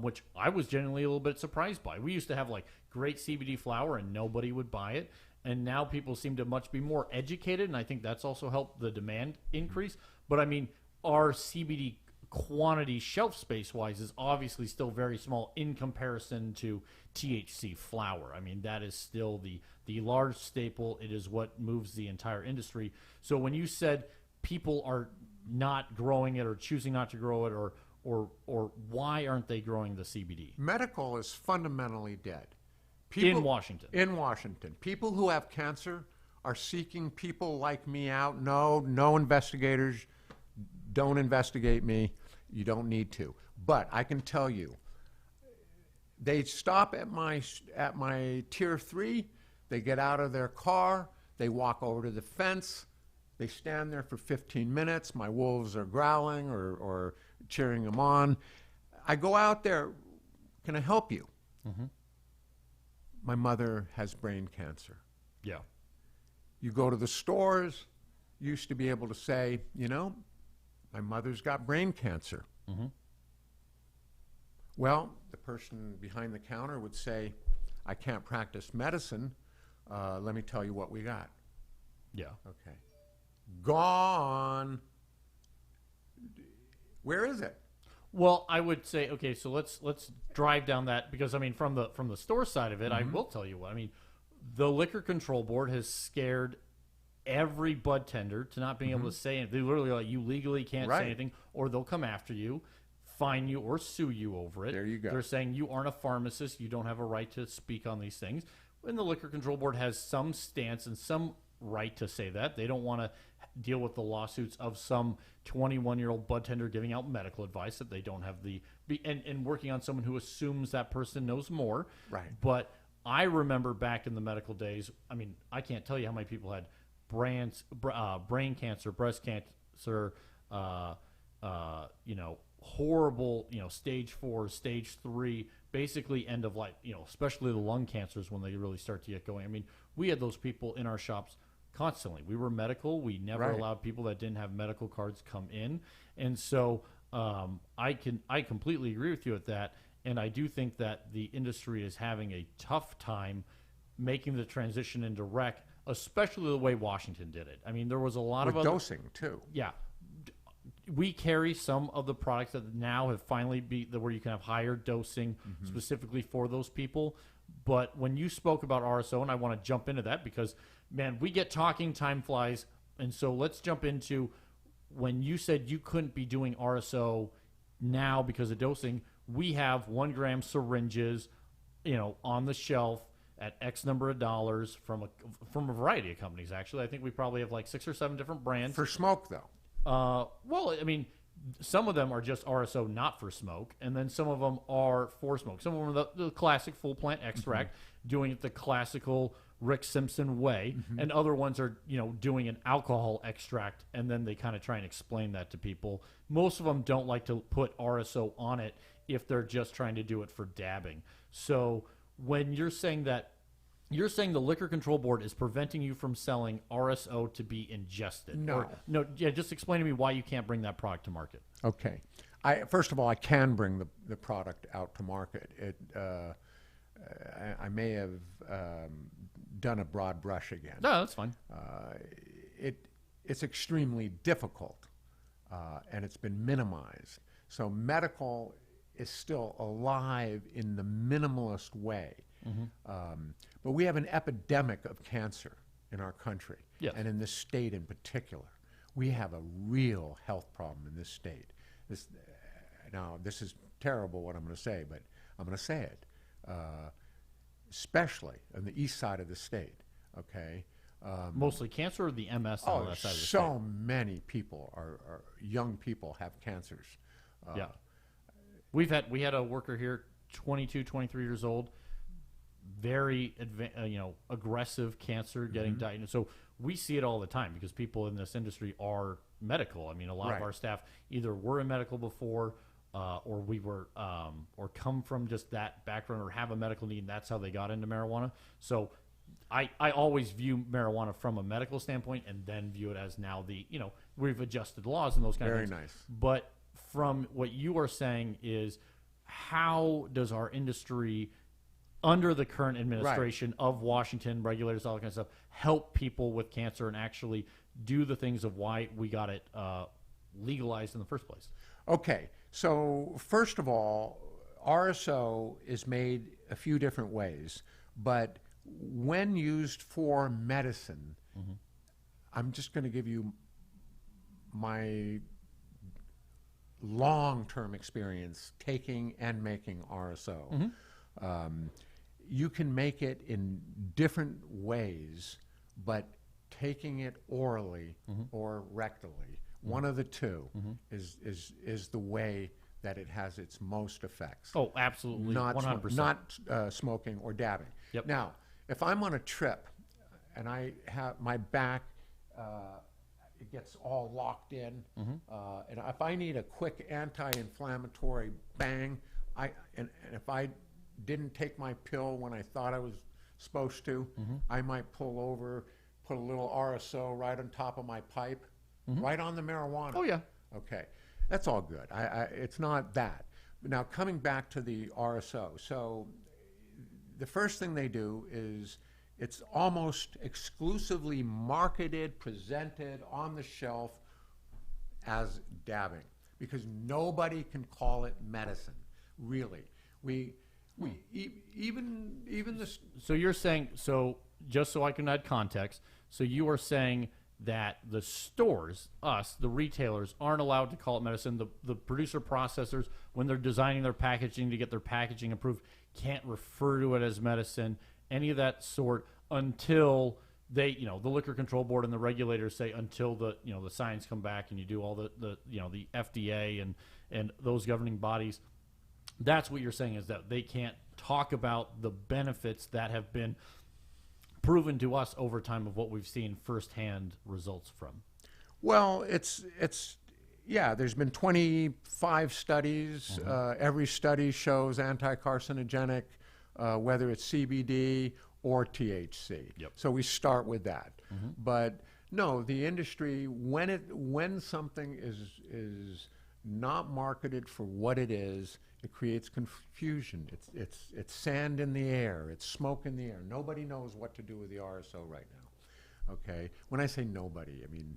which I was genuinely a little bit surprised by. We used to have like great CBD flower and nobody would buy it. And now people seem to be more educated, and I think that's also helped the demand increase. But I mean, our CBD quantity shelf space wise is obviously still very small in comparison to THC flower. I mean, that is still the large staple. It is what moves the entire industry. So when you said people are not growing it or choosing not to grow it, or why aren't they growing the CBD? Medical is fundamentally dead. In Washington. In Washington. People who have cancer are seeking people like me out. No investigators. Don't investigate me. You don't need to. But I can tell you, they stop at my tier 3. They get out of their car. They walk over to the fence. They stand there for 15 minutes. My wolves are growling or cheering them on. I go out there, can I help you? Mm-hmm. My mother has brain cancer. Yeah. You go to the stores, you used to be able to say, you know, my mother's got brain cancer. Mm-hmm. Well, the person behind the counter would say, I can't practice medicine. Let me tell you what we got. Yeah. Okay. Gone. Where is it? Well, I would say, okay, so let's drive down that, because I mean, from the store side of it, I will tell you what I mean. The Liquor Control Board has scared every bud tender to not being able to say anything. They literally are like, you legally can't say anything, or they'll come after you, fine you, or sue you over it. There you go. They're saying you aren't a pharmacist, you don't have a right to speak on these things. And the Liquor Control Board has some stance and some right to say that. They don't want to deal with the lawsuits of some 21-year-old bud tender giving out medical advice that they don't have and working on someone who assumes that person knows more. Right. But I remember back in the medical days, I mean, I can't tell you how many people had brain cancer, breast cancer, horrible, stage 4, stage 3, basically end of life, especially the lung cancers when they really start to get going. I mean, we had those people in our shops constantly. We were medical. We never allowed people that didn't have medical cards come in. And so I completely agree with you at that. And I do think that the industry is having a tough time making the transition into rec, especially the way Washington did it. I mean, there was a lot of dosing too. Yeah. We carry some of the products that now have finally where you can have higher dosing specifically for those people. But when you spoke about RSO, and I want to jump into that because, man, we get talking, time flies. And so let's jump into when you said you couldn't be doing RSO now because of dosing. We have 1 gram syringes, on the shelf at X number of dollars from a variety of companies. Actually, I think we probably have like 6 or 7 different brands for smoke, though. Well, I mean, some of them are just RSO not for smoke, and then some of them are for smoke. Some of them are the classic full plant extract, doing it the classical Rick Simpson way, and other ones are, doing an alcohol extract, and then they kind of try and explain that to people. Most of them don't like to put RSO on it if they're just trying to do it for dabbing. So when you're saying that, you're saying the Liquor Control Board is preventing you from selling RSO to be ingested. No. Just explain to me why you can't bring that product to market. Okay. First of all, I can bring the product out to market. I may have done a broad brush again. No, that's fine. It's extremely difficult, and it's been minimized. So medical is still alive in the minimalist way. But we have an epidemic of cancer in our country, and in this state in particular. We have a real health problem in this state. Now, this is terrible what I'm going to say, but I'm going to say it, especially on the east side of the state, okay? Mostly cancer or the MS on that side of the state? So many people young people have cancers. We had a worker here, 22, 23 years old, very aggressive cancer getting diagnosed. So we see it all the time because people in this industry are medical. I mean, a lot of our staff either were in medical before, or we were, or come from just that background, or have a medical need, and that's how they got into marijuana. So I always view marijuana from a medical standpoint, and then view it as now we've adjusted laws and those kind of things. Very nice. But from what you are saying is, how does our industry, under the current administration of Washington, regulators, all that kind of stuff, help people with cancer and actually do the things of why we got it legalized in the first place? Okay, so first of all, RSO is made a few different ways, but when used for medicine, I'm just going to give you my long-term experience taking and making RSO. You can make it in different ways, but taking it orally or rectally, one of the two, is the way that it has its most effects. Oh, absolutely, not 100%. Not smoking or dabbing. Yep. Now, if I'm on a trip and I have my back, it gets all locked in. And if I need a quick anti-inflammatory bang, and if I didn't take my pill when I thought I was supposed to, I might pull over, put a little RSO right on top of my pipe, right on the marijuana. Oh, yeah. Okay, that's all good. It's not that. Now, coming back to the RSO, so the first thing they do is it's almost exclusively marketed, presented on the shelf as dabbing, because nobody can call it medicine, really. Even this. So you're saying, so just so I can add context, so you are saying that the stores, us, the retailers, aren't allowed to call it medicine. The producer processors, when they're designing their packaging to get their packaging approved, can't refer to it as medicine, any of that sort, until they, the Liquor Control Board and the regulators say, until the science come back and you do all the FDA and those governing bodies. That's what you're saying, is that they can't talk about the benefits that have been proven to us over time of what we've seen firsthand results from. Well, there's been 25 studies. Every study shows anti-carcinogenic, whether it's CBD or THC. Yep. So we start with that. But no, the industry, when something is not marketed for what it is, it creates confusion. It's sand in the air. It's smoke in the air. Nobody knows what to do with the RSO right now. Okay? When I say nobody, I mean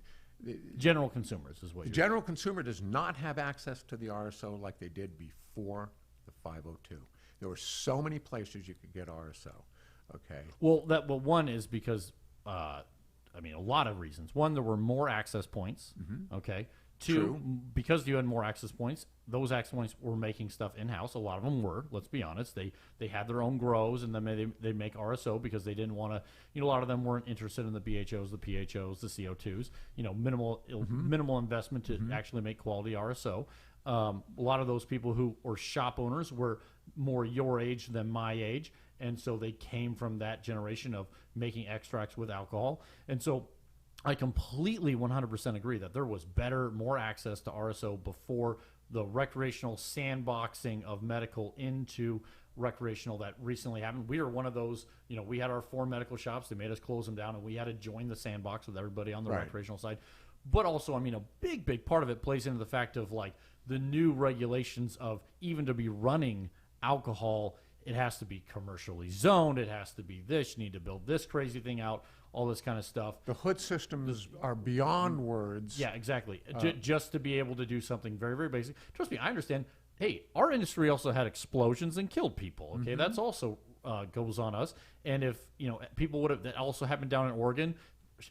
general consumers is what the you're general consumer does not have access to the RSO like they did before the 502. There were so many places you could get RSO. Okay. Well, one is because, a lot of reasons. One, there were more access points. Okay. Two, True. because you had more access points, those access points were making stuff in-house. A lot of them were, let's be honest. They had their own grows, and then they make RSO because they didn't want to, a lot of them weren't interested in the BHOs, the PHOs, the CO2s, minimal investment to actually make quality RSO. A lot of those people who were shop owners were more your age than my age, and so they came from that generation of making extracts with alcohol. And so I completely 100% agree that there was more access to RSO before the recreational sandboxing of medical into recreational that recently happened. We were one of those, we had our 4 medical shops. They made us close them down, and we had to join the sandbox with everybody on the recreational side. But also, a big part of it plays into the fact of, like, the new regulations of, even to be running alcohol, it has to be commercially zoned. It has to be this. You need to build this crazy thing out, all this kind of stuff. The hood systems are beyond words. Yeah, exactly. Just to be able to do something very, very basic. Trust me, I understand. Hey, our industry also had explosions and killed people. Okay, that's also goes on us. And if people would have, that also happened down in Oregon,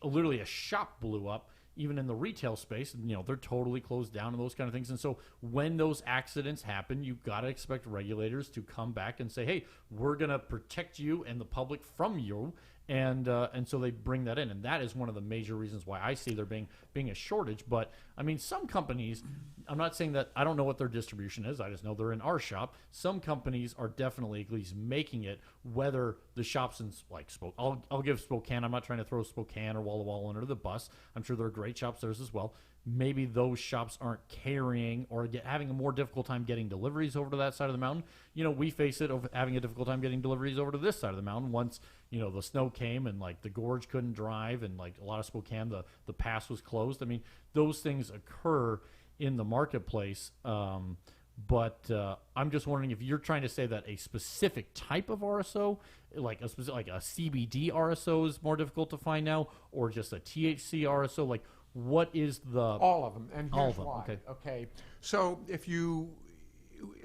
literally a shop blew up. Even in the retail space, they're totally closed down and those kind of things. And so when those accidents happen, you've got to expect regulators to come back and say, hey, we're going to protect you and the public from you. And so they bring that in. And that is one of the major reasons why I see there being a shortage. But, some companies, I'm not saying that I don't know what their distribution is. I just know they're in our shop. Some companies are definitely at least making it, whether the shops in, like, I'll give Spokane. I'm not trying to throw Spokane or Walla Walla under the bus. I'm sure there are great shops there as well. Maybe those shops aren't carrying or having a more difficult time getting deliveries over to that side of the mountain. We face it of having a difficult time getting deliveries over to this side of the mountain once, the snow came and, like, the gorge couldn't drive, and, like, a lot of Spokane, the pass was closed. Those things occur in the marketplace. But I'm just wondering if you're trying to say that a specific type of RSO, like a CBD RSO, is more difficult to find now, or just a THC RSO, like, what is the... All of them, and here's why. Okay. So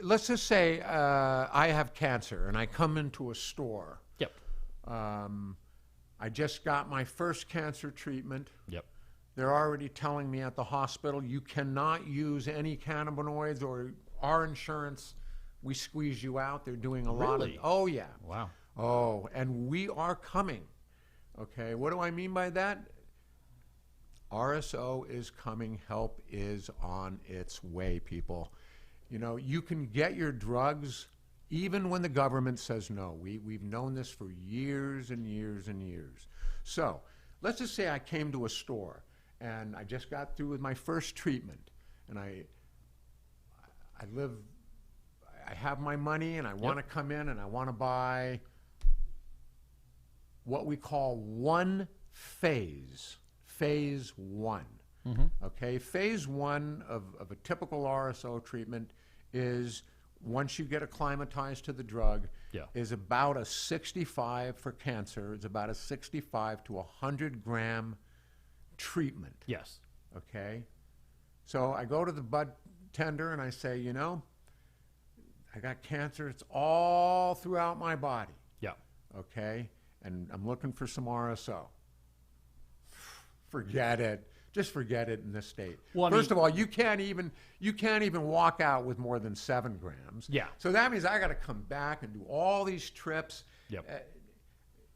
let's just say I have cancer, and I come into a store. Yep. I just got my first cancer treatment. Yep. They're already telling me at the hospital, you cannot use any cannabinoids, or our insurance, we squeeze you out. They're doing a lot of... Oh, yeah. Wow. Oh, and we are coming. Okay, what do I mean by that? RSO is coming. Help is on its way, people. You can get your drugs even when the government says no. We've known this for years and years and years. So let's just say I came to a store and I just got through with my first treatment, and I have my money, and I want to come in and I want to buy what we call one phase, phase one. Okay, phase one of a typical RSO treatment is, once you get acclimatized to the drug, is about a 65 for cancer. It's about a 65 to 100 gram treatment. Yes. Okay, so I go to the bud tender and I say, you know, I got cancer. It's all throughout my body. Yeah. Okay, and I'm looking for some RSO. Forget it. Just forget it in this state. Well, First of all, you can't even walk out with more than 7 grams. Yeah. So that means I got to come back and do all these trips. Yep.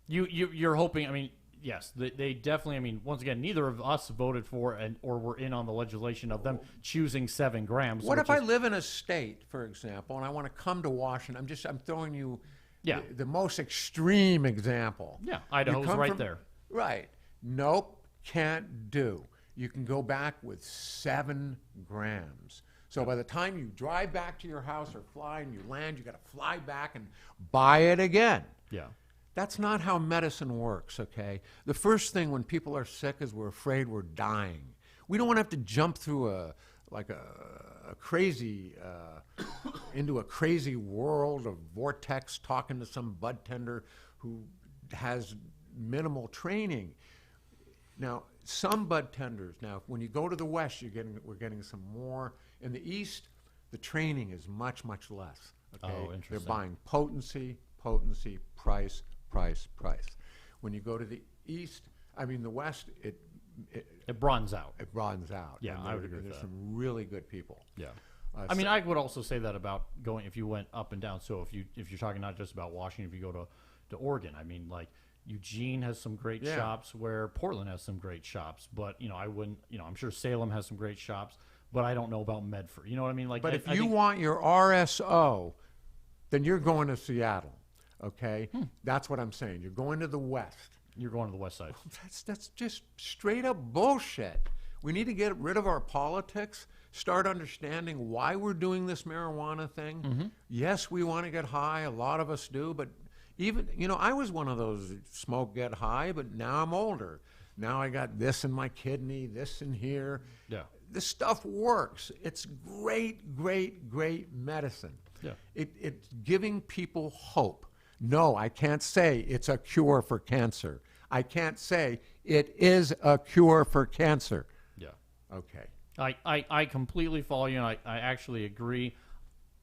You're hoping. I mean, yes, they definitely. I mean, once again, neither of us voted for or were in on the legislation of them choosing 7 grams. What if I live in a state, for example, and I want to come to Washington? I'm throwing you the most extreme example. Yeah, Idaho's right there. Right. Nope, can't do. You can go back with 7 grams. So by the time you drive back to your house or fly and you land, you got to fly back and buy it again. Yeah. That's not how medicine works, okay? The first thing when people are sick is we're afraid we're dying. We don't want to have to jump through a crazy, into a crazy world of vortex talking to some bud tender who has minimal training. Now, some bud tenders, now when you go to the West, we're getting some more. In the East, the training is much, much less. Okay? Oh, interesting. They're buying potency, price. When you go to the the West, it broadens out. It broadens out. Yeah, I would agree with There's that. some really good people. Yeah. I mean, I would also say that about going, if you went up and down. So if you're talking not just about Washington, if you go to Oregon, I mean, like, Eugene has some great shops, where Portland has some great shops, but I wouldn't, I'm sure Salem has some great shops, but I don't know about Medford. You know what I mean? Like, but if you want your RSO, then you're going to Seattle. Okay, that's what I'm saying. You're going to the West. You're going to the West Side. That's just straight up bullshit. We need to get rid of our politics. Start understanding why we're doing this marijuana thing. Yes, we want to get high. A lot of us do, but even, I was one of those smoke, get high, but now I'm older. Now I got this in my kidney, this in here. Yeah. This stuff works. It's great, great, great medicine. Yeah. It's giving people hope. No, I can't say it's a cure for cancer. I can't say it is a cure for cancer. Yeah. Okay. I completely follow you, and I actually agree.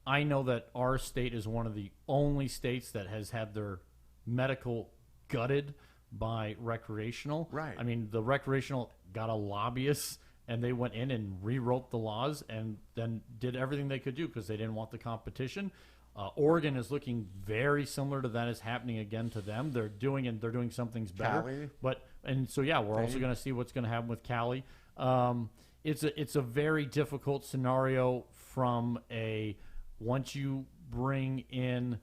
I know that our state is one of the only states that has had their medical gutted by recreational. Right. I mean, the recreational got a lobbyist, and they went in and rewrote the laws and then did everything they could do because they didn't want the competition. Oregon is looking very similar to that is happening again to them. They're doing some things better. Cali. We're also going to see what's going to happen with Cali. It's a very difficult scenario from once you bring in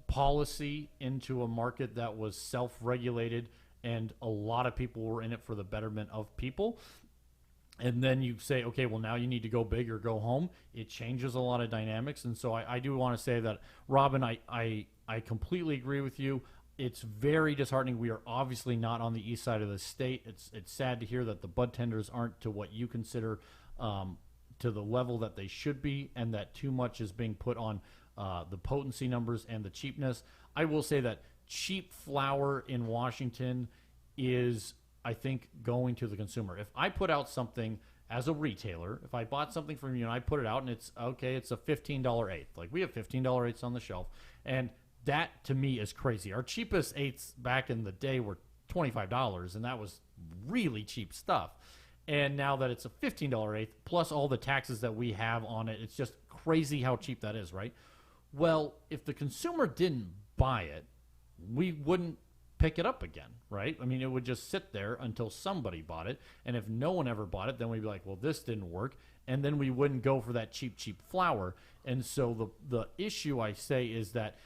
policy into a market that was self-regulated and a lot of people were in it for the betterment of people, and then you say, okay, well, now you need to go big or go home, it changes a lot of dynamics. And so I do want to say that, Robin, I completely agree with you. It's very disheartening. We are obviously not on the east side of the state. It's sad to hear that the bud tenders aren't to what you consider to the level that they should be, and that too much is being put on the potency numbers and the cheapness. I will say that cheap flower in Washington is, I think, going to the consumer. If I put out something as a retailer, if I bought something from you and I put it out and it's a $15 eighth. Like, we have $15 eighths on the shelf, and that to me is crazy. Our cheapest eighths back in the day were $25, and that was really cheap stuff. And now that it's a $15 eighth, plus all the taxes that we have on it, it's just crazy how cheap that is, right? Well, if the consumer didn't buy it, we wouldn't pick it up again, right? I mean, it would just sit there until somebody bought it. And if no one ever bought it, then we'd be like, well, this didn't work. And then we wouldn't go for that cheap flower. And so the issue, I say, is that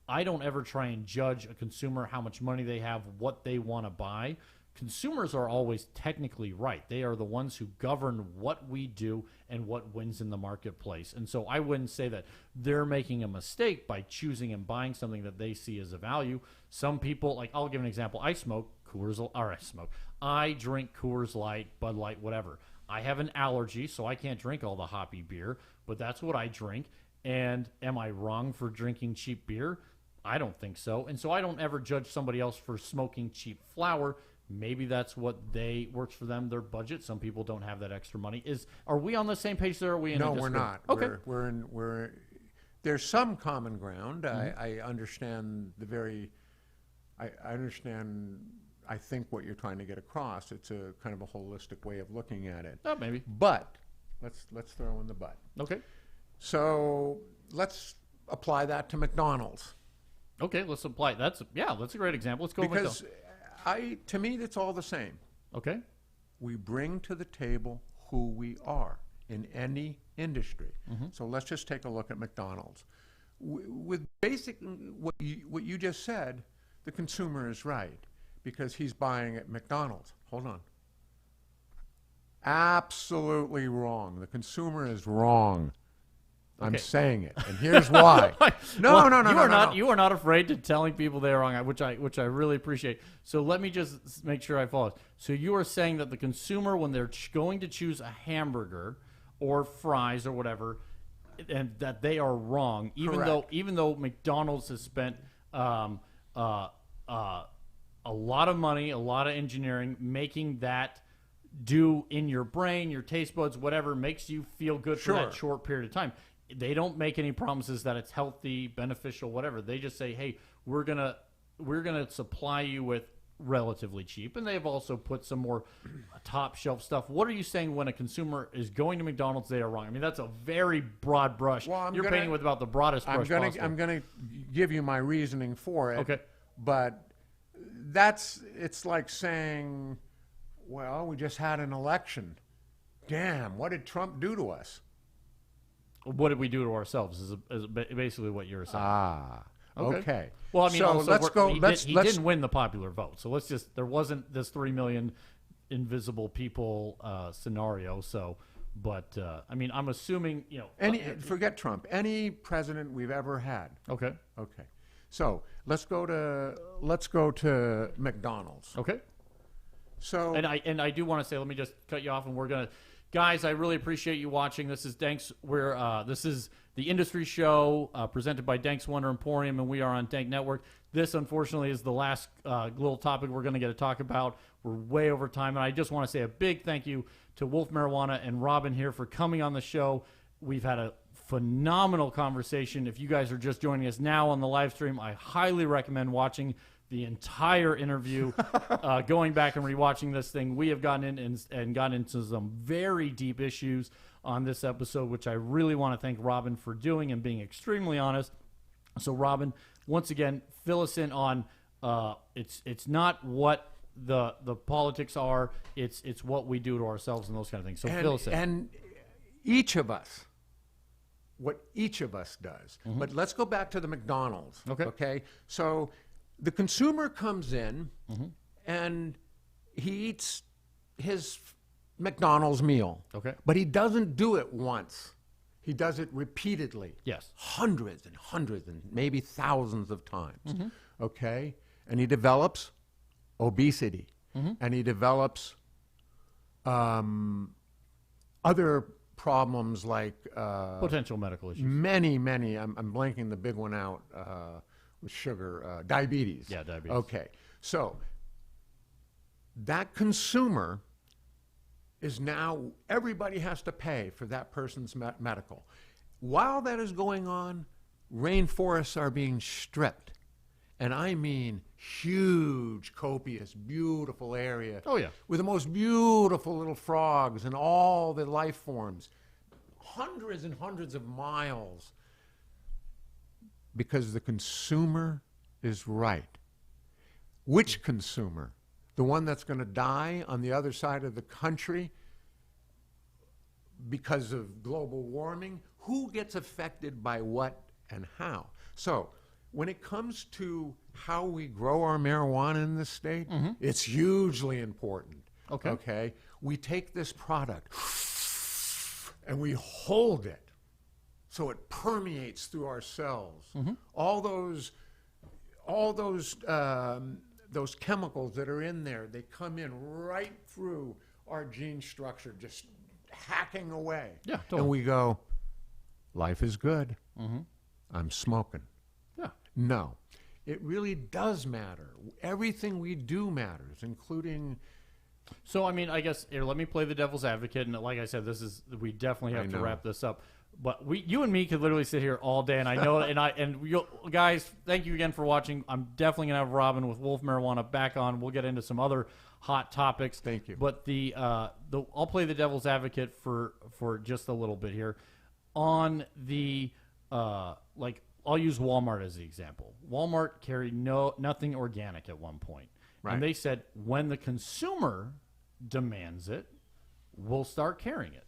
I don't ever try and judge a consumer how much money they have, what they want to buy. consumers are always technically right. They are the ones who govern what we do and what wins in the marketplace. And so I wouldn't say that they're making a mistake by choosing and buying something that they see as a value. Some people, like, I'll give an example. I drink Coors Light, Bud Light, whatever. I have an allergy, so I can't drink all the hoppy beer, but that's what I drink. And am I wrong for drinking cheap beer? I don't think so. And so I don't ever judge somebody else for smoking cheap flower. Maybe that's what works for them, their budget. Some people don't have that extra money. Are we on the same page there? Or are we in No, a we're not. Okay. There's some common ground. I understand I understand, I think, what you're trying to get across. It's a kind of a holistic way of looking at it. Oh, maybe. But let's throw in the but. Okay. So let's apply that to McDonald's. Okay, let's apply. That's a great example. Let's go with Because to me, it's all the same. Okay. We bring to the table who we are in any industry. So let's just take a look at McDonald's. With basic what you just said, the consumer is right because he's buying at McDonald's. Hold on. Absolutely wrong. The consumer is wrong. I'm saying it, and here's why. No. You are not afraid to telling people they're wrong, which I really appreciate. So let me just make sure I follow. So you are saying that the consumer, when they're going to choose a hamburger or fries or whatever, and that they are wrong, even though McDonald's has spent a lot of money, a lot of engineering, making that do in your brain, your taste buds, whatever makes you feel good for that short period of time. They don't make any promises that it's healthy, beneficial, whatever. They just say, hey, we're gonna supply you with relatively cheap, and they've also put some more top shelf stuff. What are you saying when a consumer is going to McDonald's, they are wrong? I mean, that's a very broad brush. Well, You're painting with about the broadest brush possible. I'm going to give you my reasoning for it. Okay. But it's like saying, well, we just had an election. Damn, what did Trump do to us? What did we do to ourselves is basically what you're saying. Okay. Well, I mean, so let's go. He didn't win the popular vote, so there wasn't this 3 million invisible people scenario. So, but I mean, I'm assuming forget Trump. Any president we've ever had. Okay. So let's go to McDonald's. Okay. So and I do want to say, let me just cut you off, and we're gonna. Guys, I really appreciate you watching. This is Danks. This is the industry show presented by Danks Wonder Emporium, and we are on Dank Network. This, unfortunately, is the last little topic we're going to get to talk about. We're way over time, and I just want to say a big thank you to Wolf Marijuana and Robin here for coming on the show. We've had a phenomenal conversation. If you guys are just joining us now on the live stream, I highly recommend watching the entire interview, going back and rewatching this thing. We have gotten in and gotten into some very deep issues on this episode, which I really want to thank Robin for doing and being extremely honest. So, Robin, once again, fill us in on it's not what the politics are, it's what we do to ourselves and those kind of things. So, fill us in. And each of us, what each of us does. But let's go back to the McDonald's. Okay. So the consumer comes in and he eats his McDonald's meal. Okay. But he doesn't do it once. He does it repeatedly. Yes. Hundreds and hundreds and maybe thousands of times. Okay. And he develops obesity. And he develops other problems like potential medical issues. Many. I'm blanking the big one out. With sugar, diabetes. Yeah, diabetes. Okay, so that consumer is now, everybody has to pay for that person's medical. While that is going on, rainforests are being stripped. And I mean huge, copious, beautiful area. Oh, yeah. With the most beautiful little frogs and all the life forms. Hundreds and hundreds of miles. Because the consumer is right. Which consumer? The one that's going to die on the other side of the country because of global warming? Who gets affected by what and how? So when it comes to how we grow our marijuana in this state, it's hugely important. Okay. We take this product and we hold it so it permeates through our cells. All those chemicals that are in there, they come in right through our gene structure, just hacking away. Yeah, totally. And we go, life is good. I'm smoking. Yeah. No, it really does matter. Everything we do matters, including. So, I mean, I guess here, let me play the devil's advocate, and like I said, we definitely have to wrap this up. But you and me could literally sit here all day, and I know, guys, thank you again for watching. I'm definitely gonna have Robin with Wolf Marijuana back on. We'll get into some other hot topics. Thank you. But I'll play the devil's advocate for just a little bit here. On the I'll use Walmart as the example. Walmart carried nothing organic at one point. Right. And they said, when the consumer demands it, we'll start carrying it.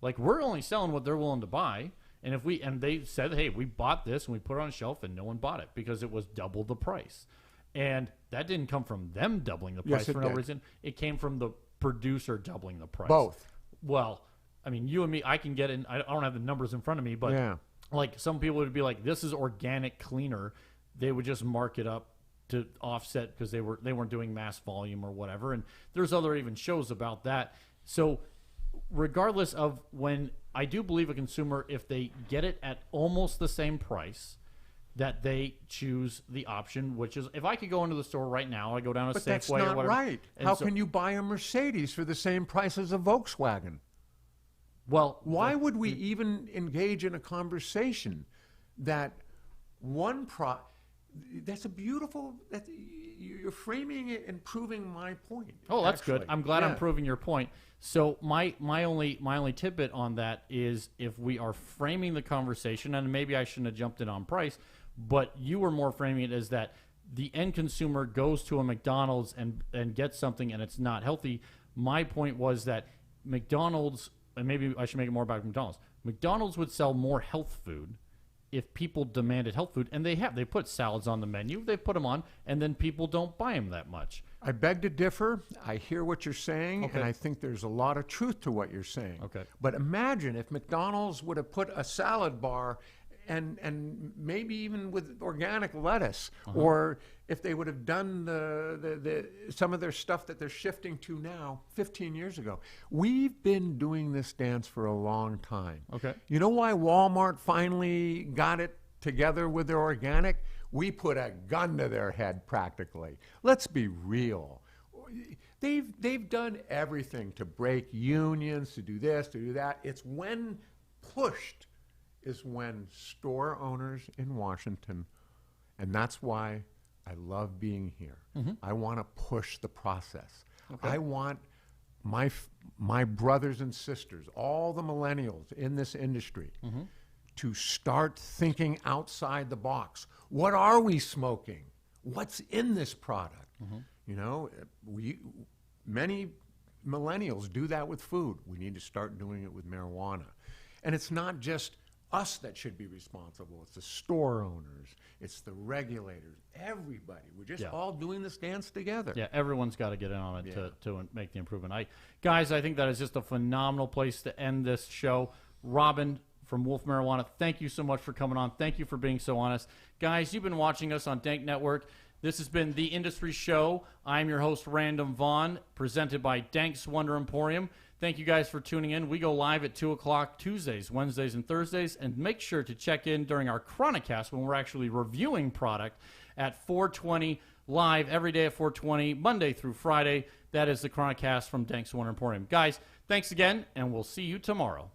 Like, we're only selling what they're willing to buy. And they said, hey, we bought this and we put it on a shelf and no one bought it because it was double the price. And that didn't come from them doubling the price for no reason. It came from the producer doubling the price. Both. Well, I mean, you and me, I can get in. I don't have the numbers in front of me, but like some people would be like, this is organic cleaner. They would just mark it up to offset because they weren't doing mass volume or whatever. And there's other even shows about that. So regardless of, when I do believe a consumer, if they get it at almost the same price, that they choose the option, which is, if I could go into the store right now, I go down to Safeway that's or not whatever. Right. How can you buy a Mercedes for the same price as a Volkswagen? Well, why would we even engage in a conversation that that's a beautiful, you're framing it and proving my point. Oh, that's good. I'm glad I'm proving your point. So my only tidbit on that is, if we are framing the conversation, and maybe I shouldn't have jumped in on price, but you were more framing it as that the end consumer goes to a McDonald's and gets something and it's not healthy. My point was that McDonald's, and maybe I should make it more about McDonald's, McDonald's would sell more health food if people demanded health food, and they put salads on the menu, they put them on, and then people don't buy them that much. I beg to differ. I hear what you're saying, and I think there's a lot of truth to what you're saying. Okay. But imagine if McDonald's would have put a salad bar and maybe even with organic lettuce, or if they would have done some of their stuff that they're shifting to now 15 years ago. We've been doing this dance for a long time. Okay. You know why Walmart finally got it together with their organic? We put a gun to their head practically. Let's be real. They've done everything to break unions, to do this, to do that. It's when pushed is when store owners in Washington, and that's why I love being here. I want to push the process. I want my brothers and sisters, all the millennials in this industry, to start thinking outside the box. What are we smoking? What's in this product? You know, many millennials do that with food. We need to start doing it with marijuana. And it's not just us that should be responsible. It's the store owners. It's the regulators. Everybody. We're just all doing this dance together. Yeah, everyone's got to get in on it to make the improvement. Guys, I think that is just a phenomenal place to end this show. Robin from Wolf Marijuana, thank you so much for coming on. Thank you for being so honest. Guys, you've been watching us on Dank Network. This has been The Industry Show. I'm your host, Random Vaughn, presented by Danks Wonder Emporium. Thank you guys for tuning in. We go live at 2 o'clock Tuesdays, Wednesdays, and Thursdays. And make sure to check in during our Chronicast when we're actually reviewing product at 4:20, live every day at 4:20, Monday through Friday. That is the Chronicast from Danks Wonder Emporium. Guys, thanks again, and we'll see you tomorrow.